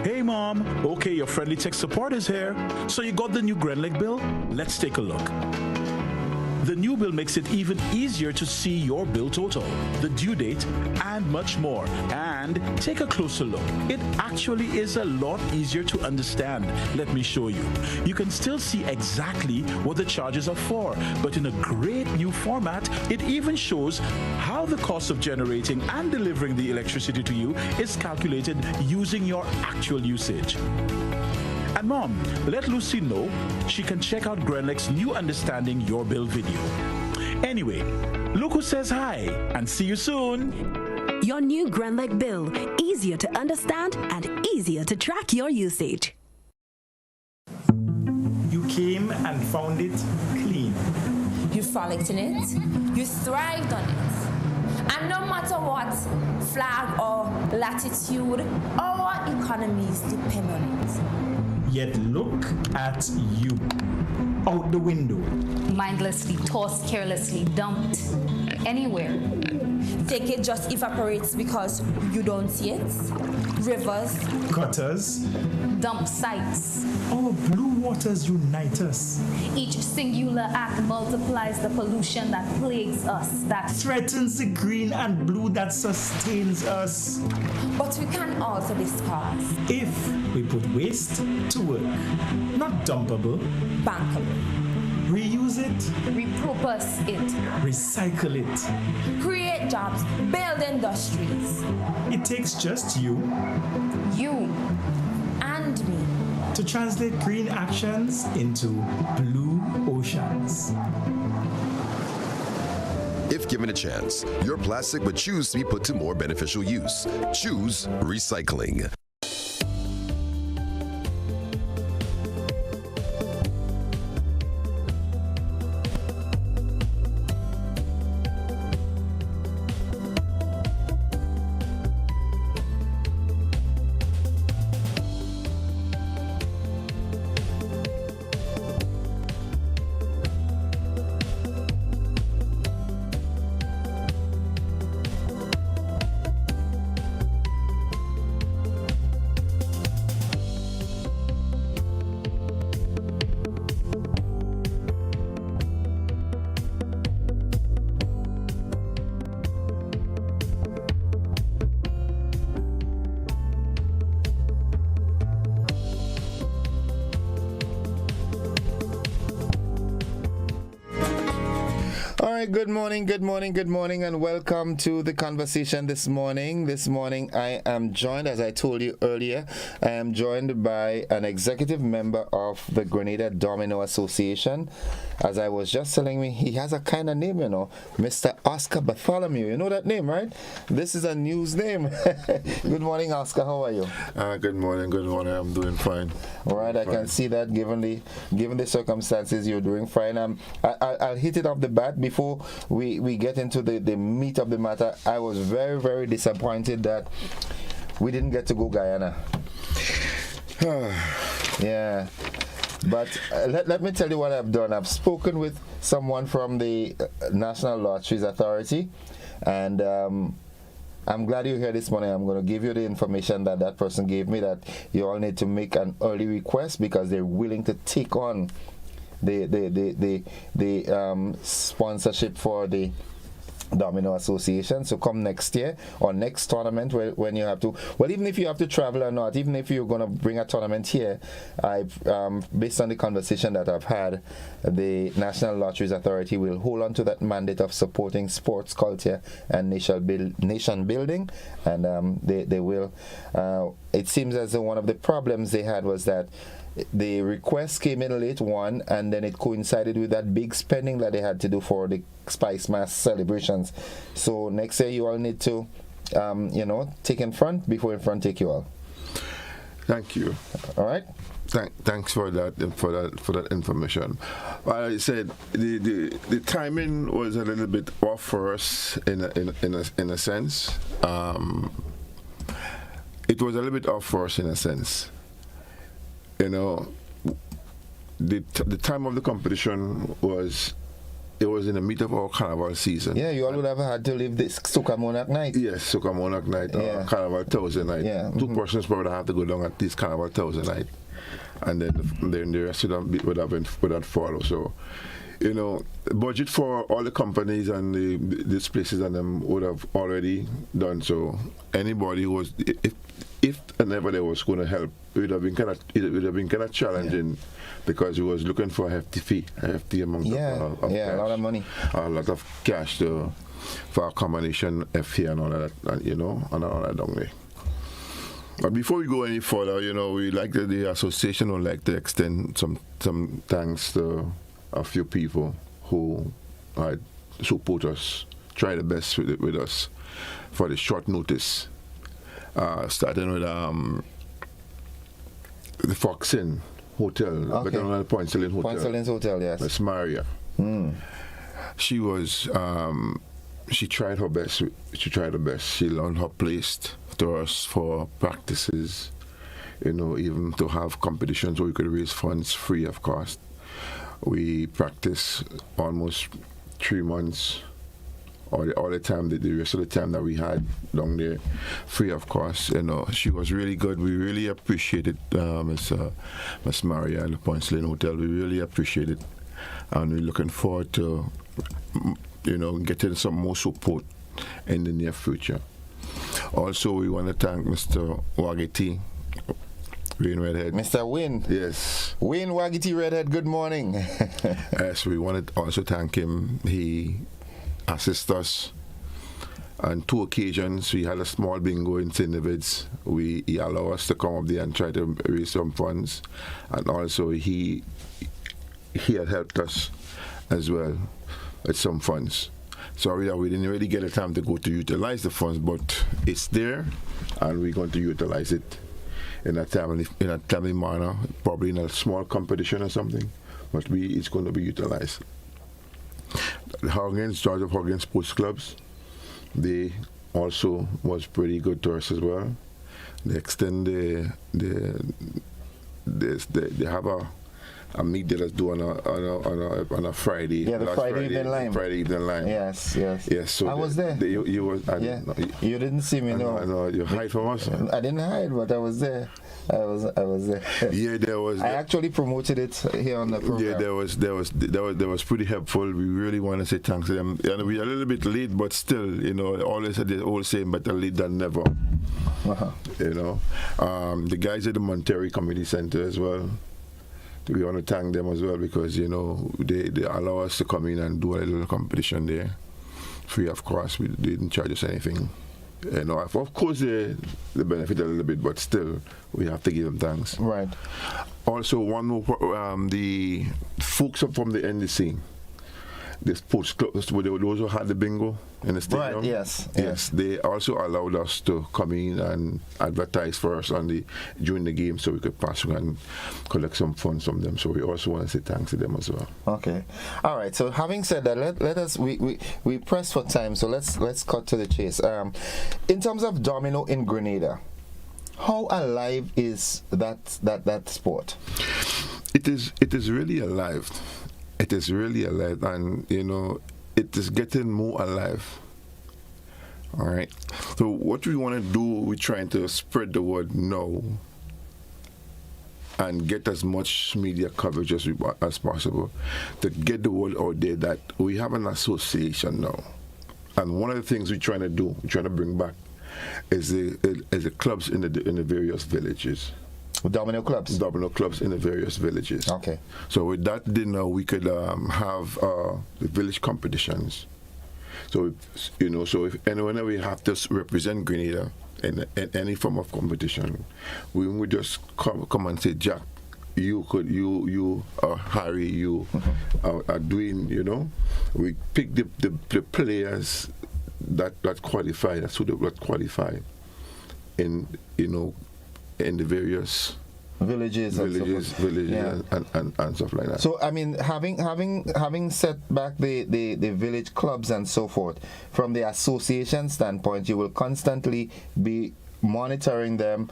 Hey Mom, okay, your friendly tech support is here. So you got the new GrenLeg bill? Let's take a look. The new bill makes it even easier to see your bill total, the due date, and much more. And take a closer look. It actually is a lot easier to understand. Let me show you. You can still see exactly what the charges are for, but in a great new format, it even shows how the cost of generating and delivering the electricity to you is calculated using your actual usage. And Mom, let Lucy know she can check out GrenLeg's new Understanding Your Bill video. Anyway, look who says hi, and see you soon. Your new GrenLeg bill, easier to understand and easier to track your usage. You came and found it clean. You frolicked in it, you thrived on it. And no matter what flag or latitude, our economies depend on it. Yet look at you, out the window. Mindlessly tossed, carelessly dumped, anywhere. Think it just evaporates because you don't see it? Rivers, Gutters, dump sites. Our blue waters unite us. Each singular act multiplies the pollution that plagues us, that threatens the green and blue that sustains us. But we can alter this cause if we put waste to work. Not dumpable, bankable. Reuse it, repurpose it, recycle it, create jobs, build industries. It takes just you and me to translate green actions into blue oceans. If given a chance, your plastic would choose to be put to more beneficial use. Choose recycling. Good morning, and welcome to the conversation this morning. This morning, I am joined, as I told you earlier, I am joined by an executive member of the Grenada Domino Association. As I was just telling me, he has a kind of name, Mr. Oscar Bartholomew. You know that name, right? This is a news name. Good morning, Oscar. How are you? Good morning. I'm doing fine. All right, I can see that given the circumstances, you're doing fine. I'll hit it off the bat before we get into the meat of the matter. I was very, very disappointed that we didn't get to go Guyana. Yeah. But let me tell you what I've done. I've spoken with someone from the National Lotteries Authority, and I'm glad you're here this morning. I'm going to give you the information that person gave me, that you all need to make an early request because they're willing to take on the sponsorship for the Domino Association. So come next year or next tournament when you have to, well, even if you have to travel or not, even if you're going to bring a tournament here, based on the conversation that I've had, the National Lotteries Authority will hold on to that mandate of supporting sports culture and nation building, and they will. It seems as though one of the problems they had was that the request came in late one, and then it coincided with that big spending that they had to do for the Spice Mass celebrations. So next year you all need to, take in front before in front take you all. Thank you. All right. Thanks for that information. I said the timing was a little bit off for us in a sense. It was a little bit off for us in a sense. The time of the competition was in the meat of our carnival season. Yeah, you all would have had to leave this Soca Monarch night. Yes, Soca Monarch night, Carnival Thousand night. Yeah. Two persons probably have to go down at this Carnival Thousand night, and then the rest would have follow. So, budget for all the companies and these places and them would have already done. So anybody who was, if and ever they was going to help, it would have been kind of challenging, because we was looking for a hefty amount of cash, a lot of money, a lot of cash for accommodation, fee and all that, and all that down there. But before we go any further, we like the association would like to extend some thanks to a few people who support us, try the best with us for the short notice. Starting with the Fox Inn Hotel, better known as Point Stelling Hotel. Point Stelling Hotel, yes. Miss Maria. She was, she tried her best. She learned her place to us for practices, even to have competitions where we could raise funds free of cost. We practiced almost 3 months. All the time, the rest of the time that we had down there, free of cost. She was really good. We really appreciated Miss Maria at the Point Stelling Hotel. We really appreciate it, and we're looking forward to, getting some more support in the near future. Also, we want to thank Mr. Wagiti, Wayne Redhead. Mr. Wayne. Yes. Wayne Wagiti Redhead. Good morning. Yes, we want to also thank him. He assist us on 2 occasions. We had a small bingo in St. David's. He allowed us to come up there and try to raise some funds, and also he had helped us as well with some funds. Sorry that we didn't really get a time to go to utilize the funds, but it's there, and we're going to utilize it in a timely manner, probably in a small competition or something, but it's going to be utilized. The Huggins, George of Huggins Sports Clubs, they also was pretty good to us as well. They extend they have a meet that is due on a Friday. Yeah, the Friday evening line. Friday evening line. Yes. Yes. So I was there. You was. You didn't see me, no. I know. You hide from us. I didn't hide, but I was there. I was there. Yeah, there was. I actually promoted it here on the program. Yeah, that was pretty helpful. We really want to say thanks to them. And we're a little bit late, but still, always the old saying, better late than never. The guys at the Monterey Community Center as well. We want to thank them as well, because they allow us to come in and do a little competition there, free of cost. They didn't charge us anything. Of course they benefit a little bit, but still we have to give them thanks. Right. Also, one more, the folks up from the NDC, the sports clubs, those who had the bingo in the stadium. Right. Yes. They also allowed us to come in and advertise for us during the game, so we could pass around and collect some funds from them. So we also want to say thanks to them as well. Okay. All right. So having said that, let us we press for time. So let's cut to the chase. In terms of Domino in Grenada, how alive is that sport? It is really alive. It is really alive, and it is getting more alive. All right. So what we want to do, we're trying to spread the word now and get as much media coverage as possible to get the word out there that we have an association now, And one of the things we're trying to bring back is the clubs in the various villages. Domino clubs? Domino clubs in the various villages. Okay. So with that dinner, we could have the village competitions. So, so if whenever we have to represent Grenada in any form of competition, we would just come and say, Jack, you or Harry, you are doing, we pick the players that qualify, that qualify in the various villages yeah. and stuff like that. So I mean, having set back the village clubs and so forth, from the association standpoint, you will constantly be monitoring them,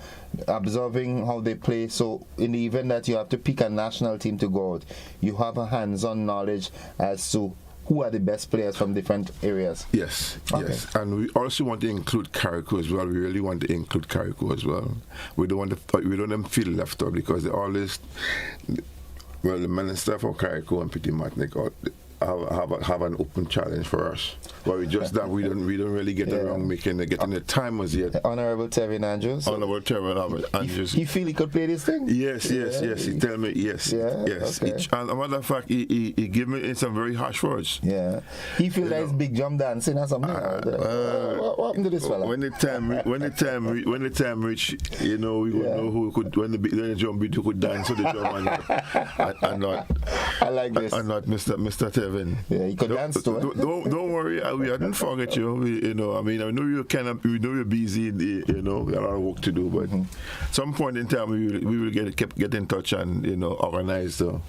observing how they play. So in the event that you have to pick a national team to go out, you have a hands-on knowledge as to who are the best players from different areas. Yes, okay. Yes. And we also want to include Carriacou as well. We really want to include Carriacou as well. We don't want them feel left out, because they always, the minister for Carriacou and Petit Martinique have an open challenge for us. But we don't really get around getting the time as yet. Honorable Tevin Andrews. Honorable Tevin Andrews. He feel he could play this thing? Yes. He tell me yes. Yeah, yes. Okay. And a matter of fact, he give me some very harsh words. Yeah. He feel like it's big jump dancing or something. What happened to this fella? When the time reach, we will know who could, when the drum beat, who could dance to the drum and not. I like this. And not Mr. Tevin. Yeah, he could dance to it. Don't worry, I didn't forget you. I know you're busy. We have a lot of work to do, but some point in time we will get in touch and organize to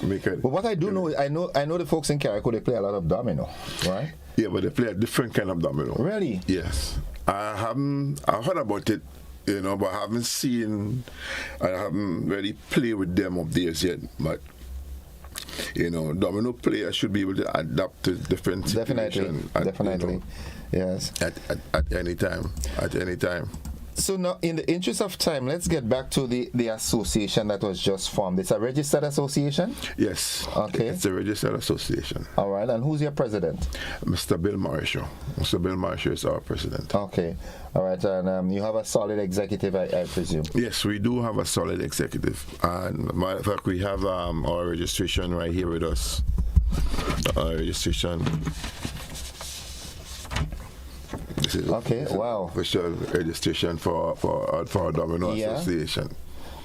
make it. But what I do know, I know the folks in Carriacou, they play a lot of domino, right? Yeah, but they play a different kind of domino. Really? Yes. I heard about it, but I haven't really played with them up there yet, but. Domino players should be able to adapt to different situations. Definitely. Yes. At any time. So now, in the interest of time, let's get back to the association that was just formed. It's a registered association? Yes. Okay. It's a registered association. All right. And who's your president? Mr. Bill Marshall. Mr. Bill Marshall is our president. Okay. All right. And you have a solid executive, I presume? Yes, we do have a solid executive. And matter of fact, we have our registration right here with us. Our registration. This is official registration for our Domino Association.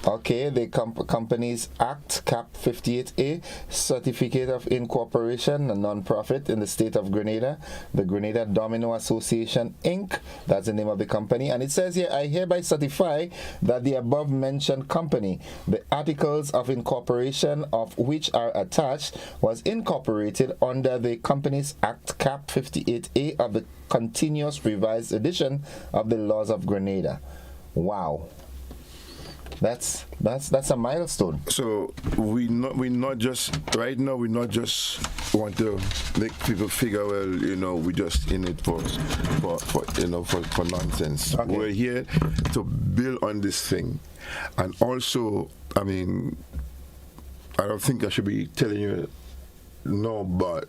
Okay, the Companies Act, Cap 58A, Certificate of Incorporation, a non-profit in the state of Grenada, the Grenada Domino Association, Inc., that's the name of the company, and it says here, I hereby certify that the above-mentioned company, the articles of incorporation of which are attached, was incorporated under the Companies Act, Cap 58A of the continuous revised edition of the laws of Grenada. Wow. That's a milestone. So we not just want to make people figure, well, we just in it for nonsense. Okay. We're here to build on this thing, and also, I mean, I don't think I should be telling you no, but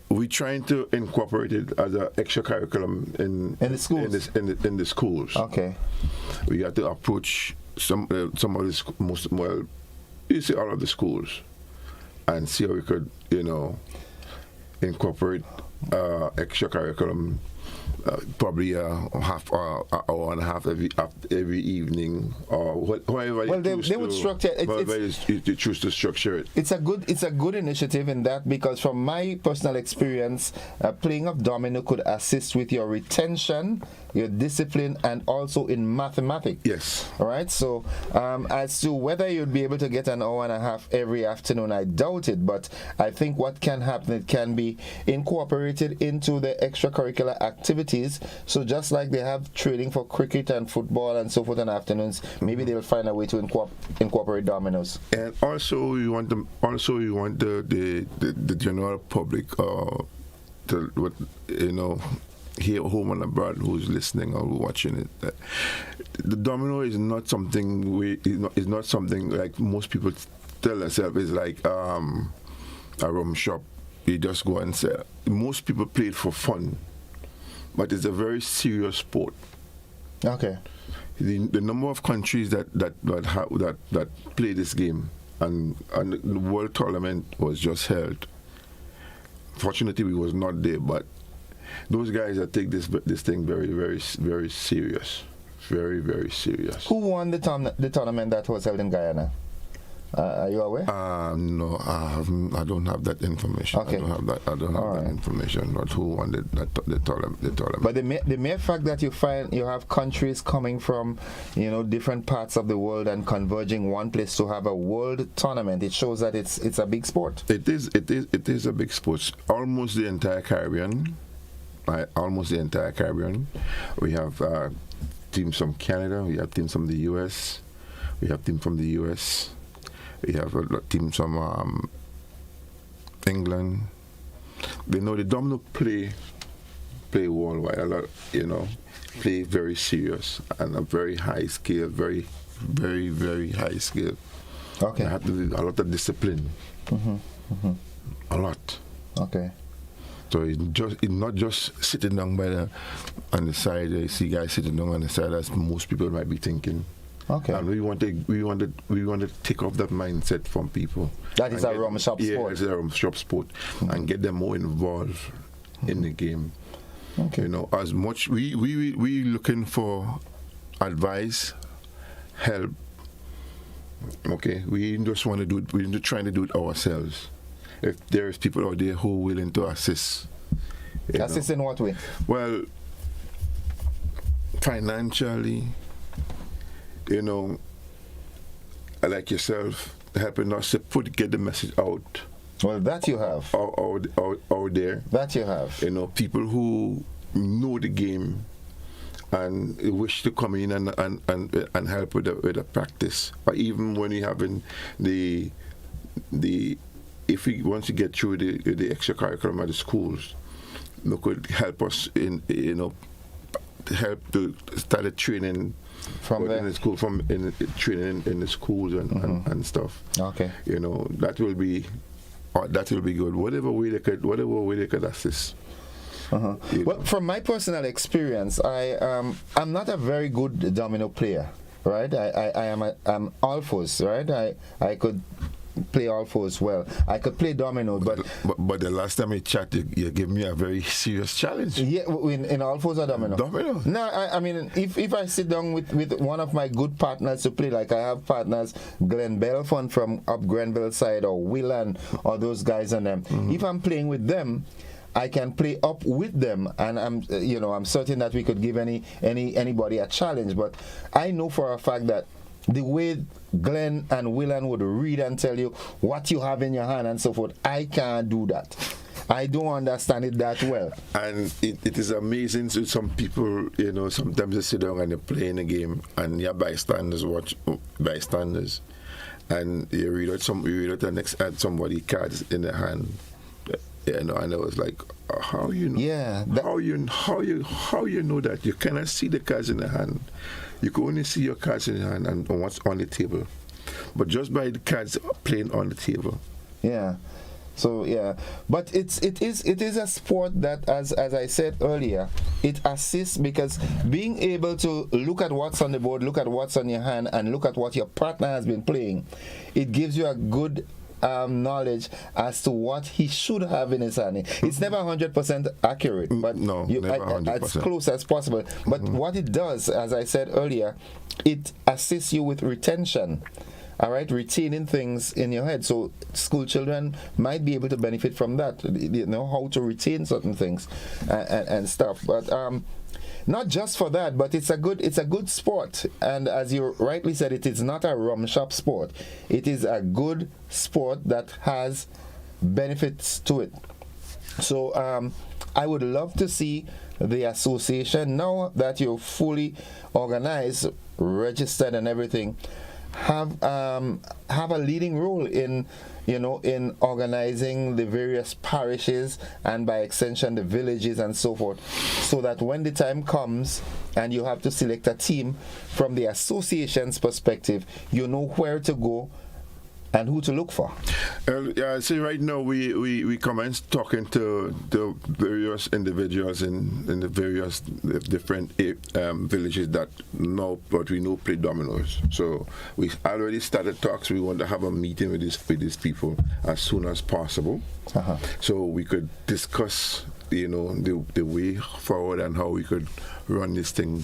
we're trying to incorporate it as an extra curriculum in the schools. In the schools. Okay. We got to approach some of the all of the schools and see how we could incorporate extra curriculum. Probably a half hour and a half every evening, or however. Well, they would structure it. You choose to structure it. It's a good initiative in that, because from my personal experience, playing of domino could assist with your retention, your discipline, and also in mathematics. Yes. All right. So as to whether you'd be able to get an hour and a half every afternoon, I doubt it. But I think what can happen, it can be incorporated into the extracurricular activities. So just like they have training for cricket and football and so forth in afternoons, maybe they'll find a way to incorporate dominoes. And also we want the general public here home and abroad who's listening or watching it, that the domino is not something is not something like most people tell themselves is like a rum shop you just go and say, most people play it for fun, but it's a very serious sport. Okay. The number of countries that play this game, and the World Tournament was just held. Fortunately, we was not there, but those guys that take this thing very, very, very serious. Very, very serious. Who won the tournament that was held in Guyana? Are you aware? No, I don't have that information. Okay. I don't have that information. Not who won the tournament. But the mere fact that you have countries coming from, different parts of the world and converging one place to have a world tournament, it shows that it's a big sport. It is a big sport. Almost the entire Caribbean. We have teams from Canada. We have teams from the US. We have teams from England. They know the Domino play worldwide a lot, play very serious and a very high scale, very, very, very high scale. Okay. They have to do a lot of discipline. A lot. Okay. So it's not just sitting down on the side. You see guys sitting down on the side, as most people might be thinking. Okay. And we want to take off that mindset from people. That is a rum shop sport. Yeah, it's a rum shop sport, and get them more involved in the game. Okay. As much we looking for advice, help. Okay, we just want to do it. We're just trying to do it ourselves. If there is people out there who are willing to assist. Assist in what way? Well, financially, like yourself, helping us to get the message out. Well, that you have. Out there. That you have. People who know the game and wish to come in and help with the practice. Or even when you're having if we want to get through the extracurriculum at the schools, they could help us help to start a training from in the school, training in the schools and stuff. Okay. That will be good. Whatever way they could assist. Well, from my personal experience, I'm not a very good domino player, right? I'm all fours, right? I could play all fours well. I could play domino, but the last time we chatted, you gave me a very serious challenge. Yeah, in all fours or domino? Domino. No, I mean, if I sit down with one of my good partners to play, like I have partners, Glenn Belfont from up Grenville side, or Willan, or those guys and them. If I'm playing with them, I can play up with them, and I'm certain that we could give anybody a challenge. But I know for a fact that the way Glenn and Willan would read and tell you what you have in your hand and so forth, I can't do that. I don't understand it that well. And it is amazing to some people, sometimes they sit down and they're playing a game and your bystanders, and you read out and next add somebody cards in their hand. And I was like, how you know? Yeah. How you know that? You cannot see the cards in the hand. You can only see your cards in your hand and what's on the table. But just by the cards playing on the table. Yeah. So yeah. But it is a sport that, as I said earlier, it assists, because being able to look at what's on the board, look at what's on your hand, and look at what your partner has been playing, it gives you a good knowledge as to what he should have in his hand. It's never 100% accurate, but never 100%. As close as possible. But what it does, as I said earlier, it assists you with retention. All right, retaining things in your head. So school children might be able to benefit from that. They know how to retain certain things and stuff. But not just for that, but it's a good sport. And as you rightly said, it is not a rum shop sport. It is a good sport that has benefits to it. So I would love to see the association, now that you're fully organized, registered and everything, have a leading role in organizing the various parishes and by extension the villages and so forth, so that when the time comes and you have to select a team from the association's perspective, you know where to go and who to look for? See, right now we commenced talking to the various individuals in the various different villages that know what we know play dominoes. So we already started talks. We want to have a meeting with these people as soon as possible, so we could discuss, you know, the way forward and how we could run this thing,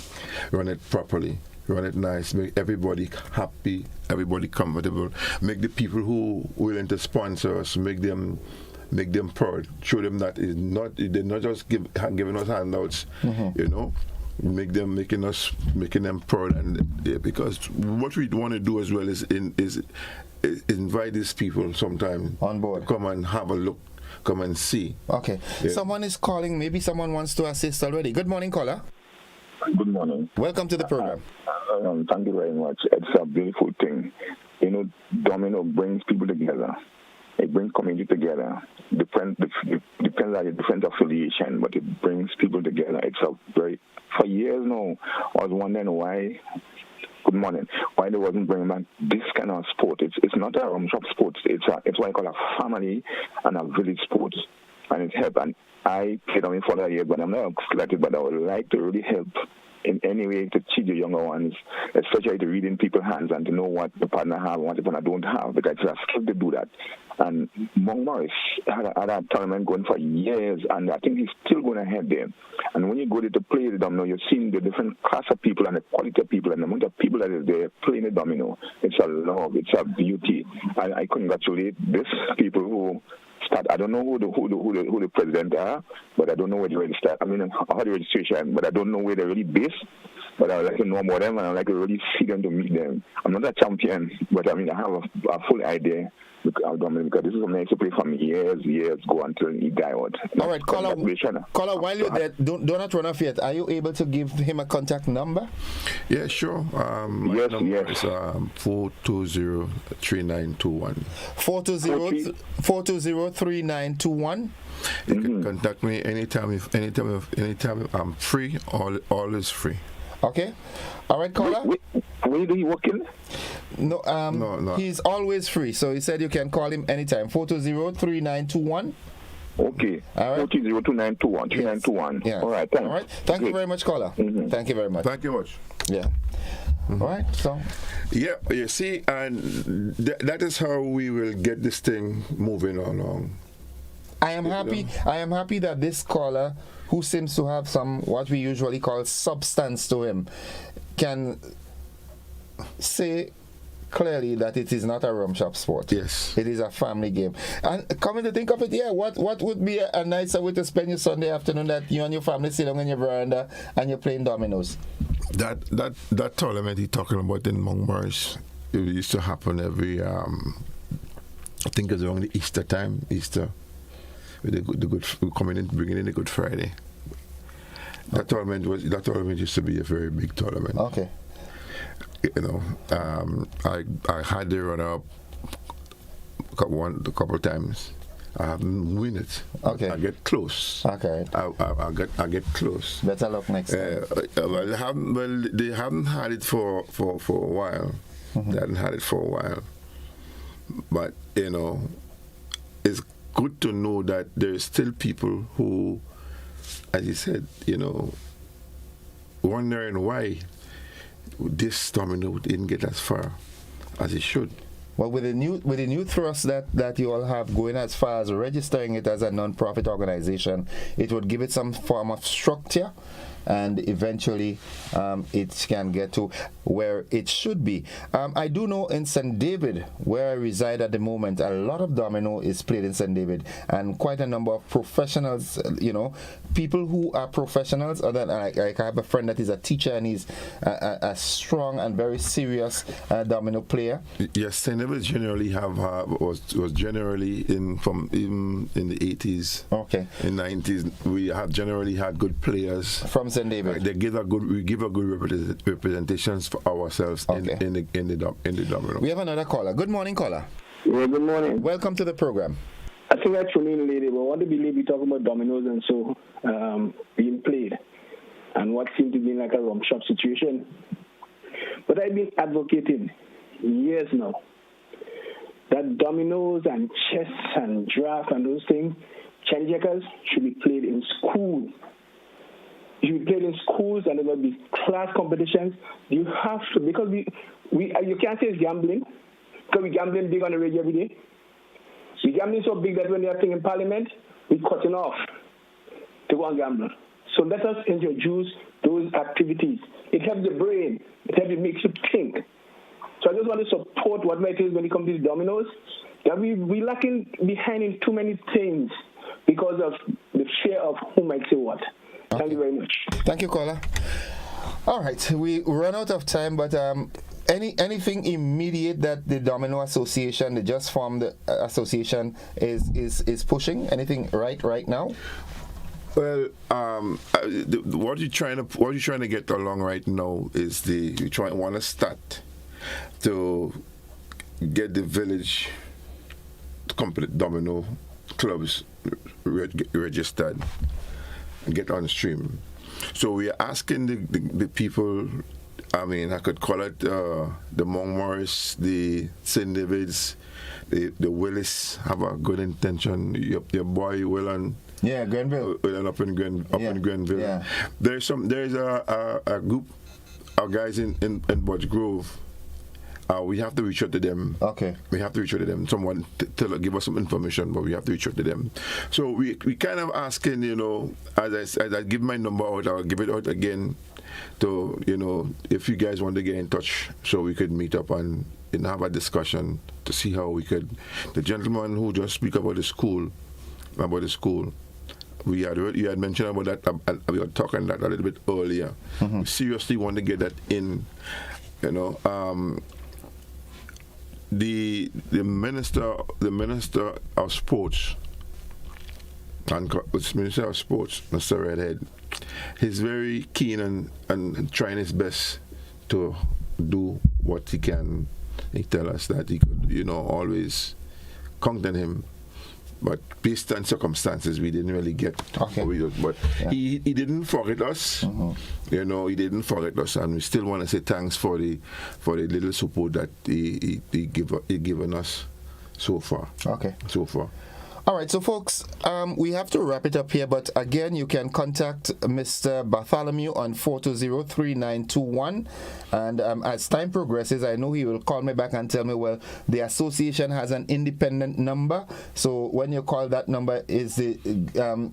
run it properly, run it nice, make everybody happy, everybody comfortable, make the people who willing to sponsor us, make them proud, show them that they're not just giving us handouts, you know, making them proud, and because what we want to do as well is invite these people sometime on board, come and have a look, come and see. Okay. Yeah. Someone is calling. Maybe someone wants to assist already. Good morning, caller. Good morning. Welcome to the program. Thank you very much. It's a beautiful thing. You know, Domino brings people together. It brings community together. Depends on the different affiliation, but it brings people together. It's for years now, I was wondering why. Good morning. Why they wasn't bringing back this kind of sport? It's not a rum shop sport. It's what I call a family and a village sport, and it helps. And I played on it for a year, but I'm not selected. But I would like to really help in any way to teach the younger ones, especially to read in people's hands and to know what the partner have and what the partner don't have, because it's a skill to do that. And Monk Morris had a tournament going for years, and I think he's still going ahead there. And when you go there to play the domino, you're seeing the different class of people and the quality of people and the amount of people that is there playing the domino. It's a love, it's a beauty. And I congratulate these people who start. I don't know who the president are, but I don't know where they really start. I mean, how the registration, but I don't know where they're really based. But I would like to know about them, and I would like to really see them to meet them. I'm not a champion, but I mean, I have a full idea of Domino, because this is something I used to play from years ago until he died out. All right, caller, while you're there, do not run off yet. Are you able to give him a contact number? Yeah, sure. My number is 420-3921. 420-3921. You can contact me anytime I'm free. All is free. Okay. All right, caller. Where do you work in? No, no. He's always free. So he said you can call him anytime. 420-3921. Okay. All right. 420-3921. 3921. Yeah. All right. Thanks. All right. Thank you very much, caller. Thank you very much. Thank you much. Yeah. All right. So. Yeah. You see, and that is how we will get this thing moving along. I am happy that this caller, who seems to have some what we usually call substance to him, can say clearly that it is not a rum shop sport. Yes. It is a family game. And coming to think of it, what would be a nicer way to spend your Sunday afternoon that you and your family sit down in your veranda and you're playing dominoes? That tournament he's talking about in Montmartre, it used to happen every I think it's around the Easter time, with the good coming in, bringing in the Good Friday. That tournament used to be a very big tournament. Okay. You know, I had the runner up a couple of times. I haven't win it. Okay. I get close. Okay. I get close. Better luck next time. They haven't had it for a while. They hadn't had it for a while. But you know, it's good to know that there are still people who, as you said, you know, wondering why this domino didn't get as far as it should. Well, with the new thrust that you all have going as far as registering it as a non-profit organization, it would give it some form of structure, and eventually it can get to where it should be. I do know in St. David, where I reside at the moment, a lot of domino is played in St. David, and quite a number of professionals, you know, people who are professionals. Or that I have a friend that is a teacher, and he's a strong and very serious domino player. Yes, St. David generally was generally even in the 80s, okay, in 90s, we have generally had good players from St. David. We give a good representations for ourselves, okay, in the domino. We have another caller. Good morning, caller. Yeah, good morning. Welcome to the program. I think that's for me, lady, but I want to believe we're talking about dominoes and so being played and what seemed to be like a rum shop situation. But I've been advocating years now that dominoes and chess and draft and those things, chen checkers, should be played in school. It should be played in schools, and there will be class competitions. You have to, because you can't say it's gambling, because we're gambling big on the radio every day. We're gambling so big that when they're thing in Parliament, we're cutting off to go and gamble. So let us introduce those activities. It helps the brain. It helps, it makes you think. So I just want to support what it is when it comes to these dominoes. That we're lacking behind in too many things because of the fear of who might say what. Okay. Thank you very much. Thank you, caller. All right, we run out of time, but anything immediate that the Domino Association, the just formed association, is pushing? Anything right now? Well, what you're trying to get along right now is want to start to get the village complete domino clubs registered and get on stream. So we are asking the people. I mean, I could call it the Montmorris, the St. David's, the Willis have a good intention. Your boy Willan. Yeah, Grenville. Up in Grenville. Yeah. There's a group of guys in Budge Grove. We have to reach out to them. Okay. We have to reach out to them. Someone give us some information, but we have to reach out to them. So we kind of asking, as I give my number out, I'll give it out again to, if you guys want to get in touch so we could meet up and have a discussion to see how we could. The gentleman who just speak about the school, you had mentioned about that, we were talking that a little bit earlier. Mm-hmm. We seriously want to get that in, the minister of sports, Mr. Redhead, he's very keen and trying his best to do what he can. He tell us that he could, always count on him. But based on circumstances, we didn't really get. Okay. But yeah. He didn't forget us. Mm-hmm. He didn't forget us, and we still want to say thanks for the little support that he given us so far. Okay. So far. All right, so folks, we have to wrap it up here, but again, you can contact Mr. Bartholomew on 420-3921, and as time progresses, I know he will call me back and tell me, well, the association has an independent number, so when you call that number is the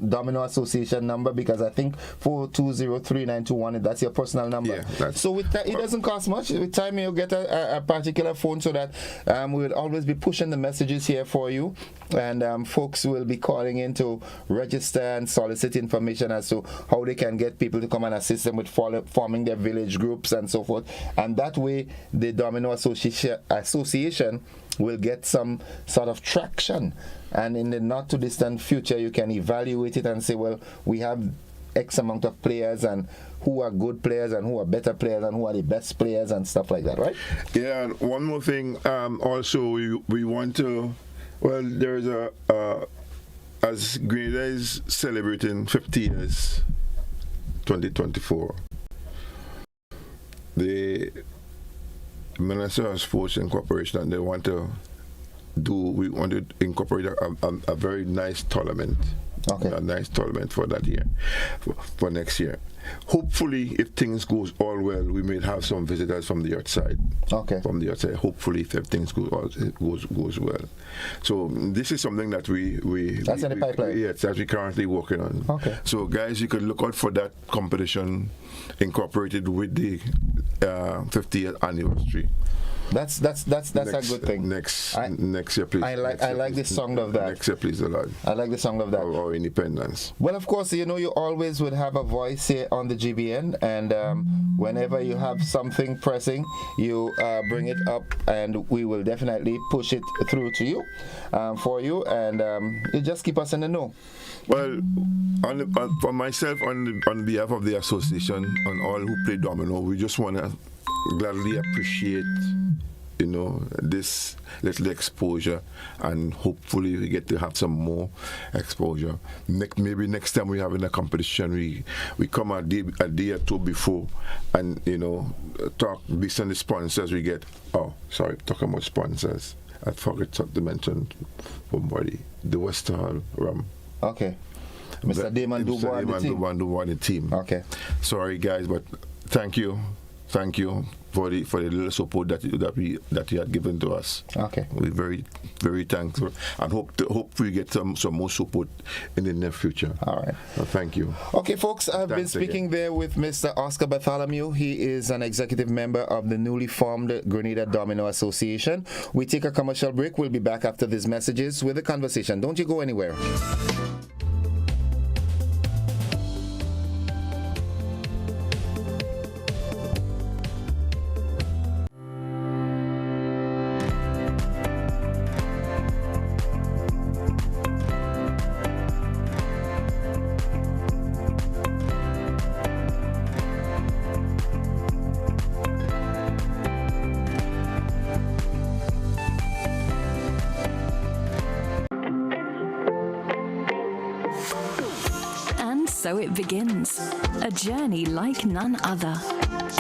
Domino Association number, because I think 420-3921, that's your personal number. Yeah, so with that, it doesn't cost much. With time, you'll get a particular phone so that we will always be pushing the messages here for you, and folks will be calling in to register and solicit information as to how they can get people to come and assist them with forming their village groups and so forth. And that way, the Domino Association will get some sort of traction. And in the not too distant future, you can evaluate it and say, well, we have X amount of players, and who are good players and who are better players and who are the best players and stuff like that, right? Yeah, and one more thing. Also, we want to. Well, there's as Grenada is celebrating 50 years, 2024, the Minister of Sports and Corporation, and we want to incorporate a very nice tournament. Okay. A nice tournament for that year, for next year. Hopefully, if things goes all well, we may have some visitors from the outside. Okay. From the outside. Hopefully, if things goes well. So this is something that that's in the pipeline. Yes, that we're currently working on. Okay. So guys, you could look out for that competition incorporated with the 50th anniversary. That's a good thing. Next year, please. I like the song of that. Next year, please, Lord. I like the song of that. Our independence. Well, of course, you always would have a voice here on the GBN, and whenever you have something pressing, you bring it up, and we will definitely push it through to you, for you, and you just keep us in the know. Well, for myself, on behalf of the association, on all who play domino, we just want to gladly appreciate this little exposure, and hopefully we get to have some more exposure. Maybe next time we have in a competition, we come a day or two before, and talk based on the sponsors we get. Talking about sponsors. I forgot to mention somebody, the West Hall rum. Okay. Mr. Damon Dubois on the team. Okay. Sorry guys, but thank you for the little support that you had given to us. Okay. We're very, very thankful and hope we get some more support in the near future. All right. Thank you. Okay, folks, I've been speaking there with Mr. Oscar Bartholomew. He is an executive member of the newly formed Grenada Domino Association. We take a commercial break. We'll be back after these messages with a conversation. Don't you go anywhere. So it begins, a journey like none other.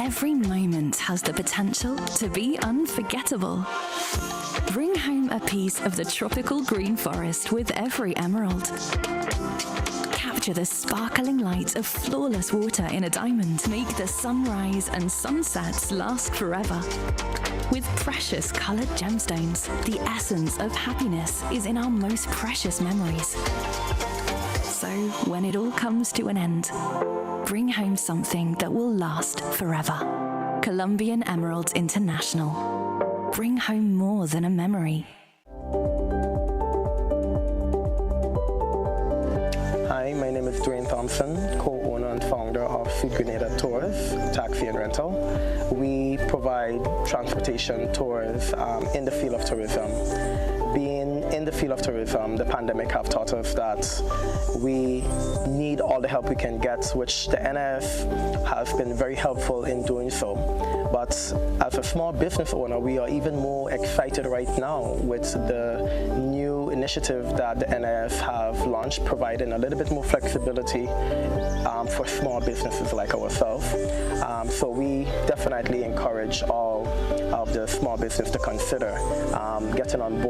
Every moment has the potential to be unforgettable. Bring home a piece of the tropical green forest with every emerald. Capture the sparkling light of flawless water in a diamond. Make the sunrise and sunsets last forever. With precious colored gemstones, the essence of happiness is in our most precious memories. So, when it all comes to an end, bring home something that will last forever. Colombian Emeralds International. Bring home more than a memory. Hi, my name is Dwayne Thompson, co-owner and founder of Sweet Grenada Tours, Taxi and Rental. We provide transportation tours in the field of tourism. Being in the field of tourism, the pandemic have taught us that we need all the help we can get, which the NIF has been very helpful in doing so. But as a small business owner, we are even more excited right now with the new initiative that the NIF have launched, providing a little bit more flexibility for small businesses like ourselves. So we definitely encourage all of the small business to consider getting on board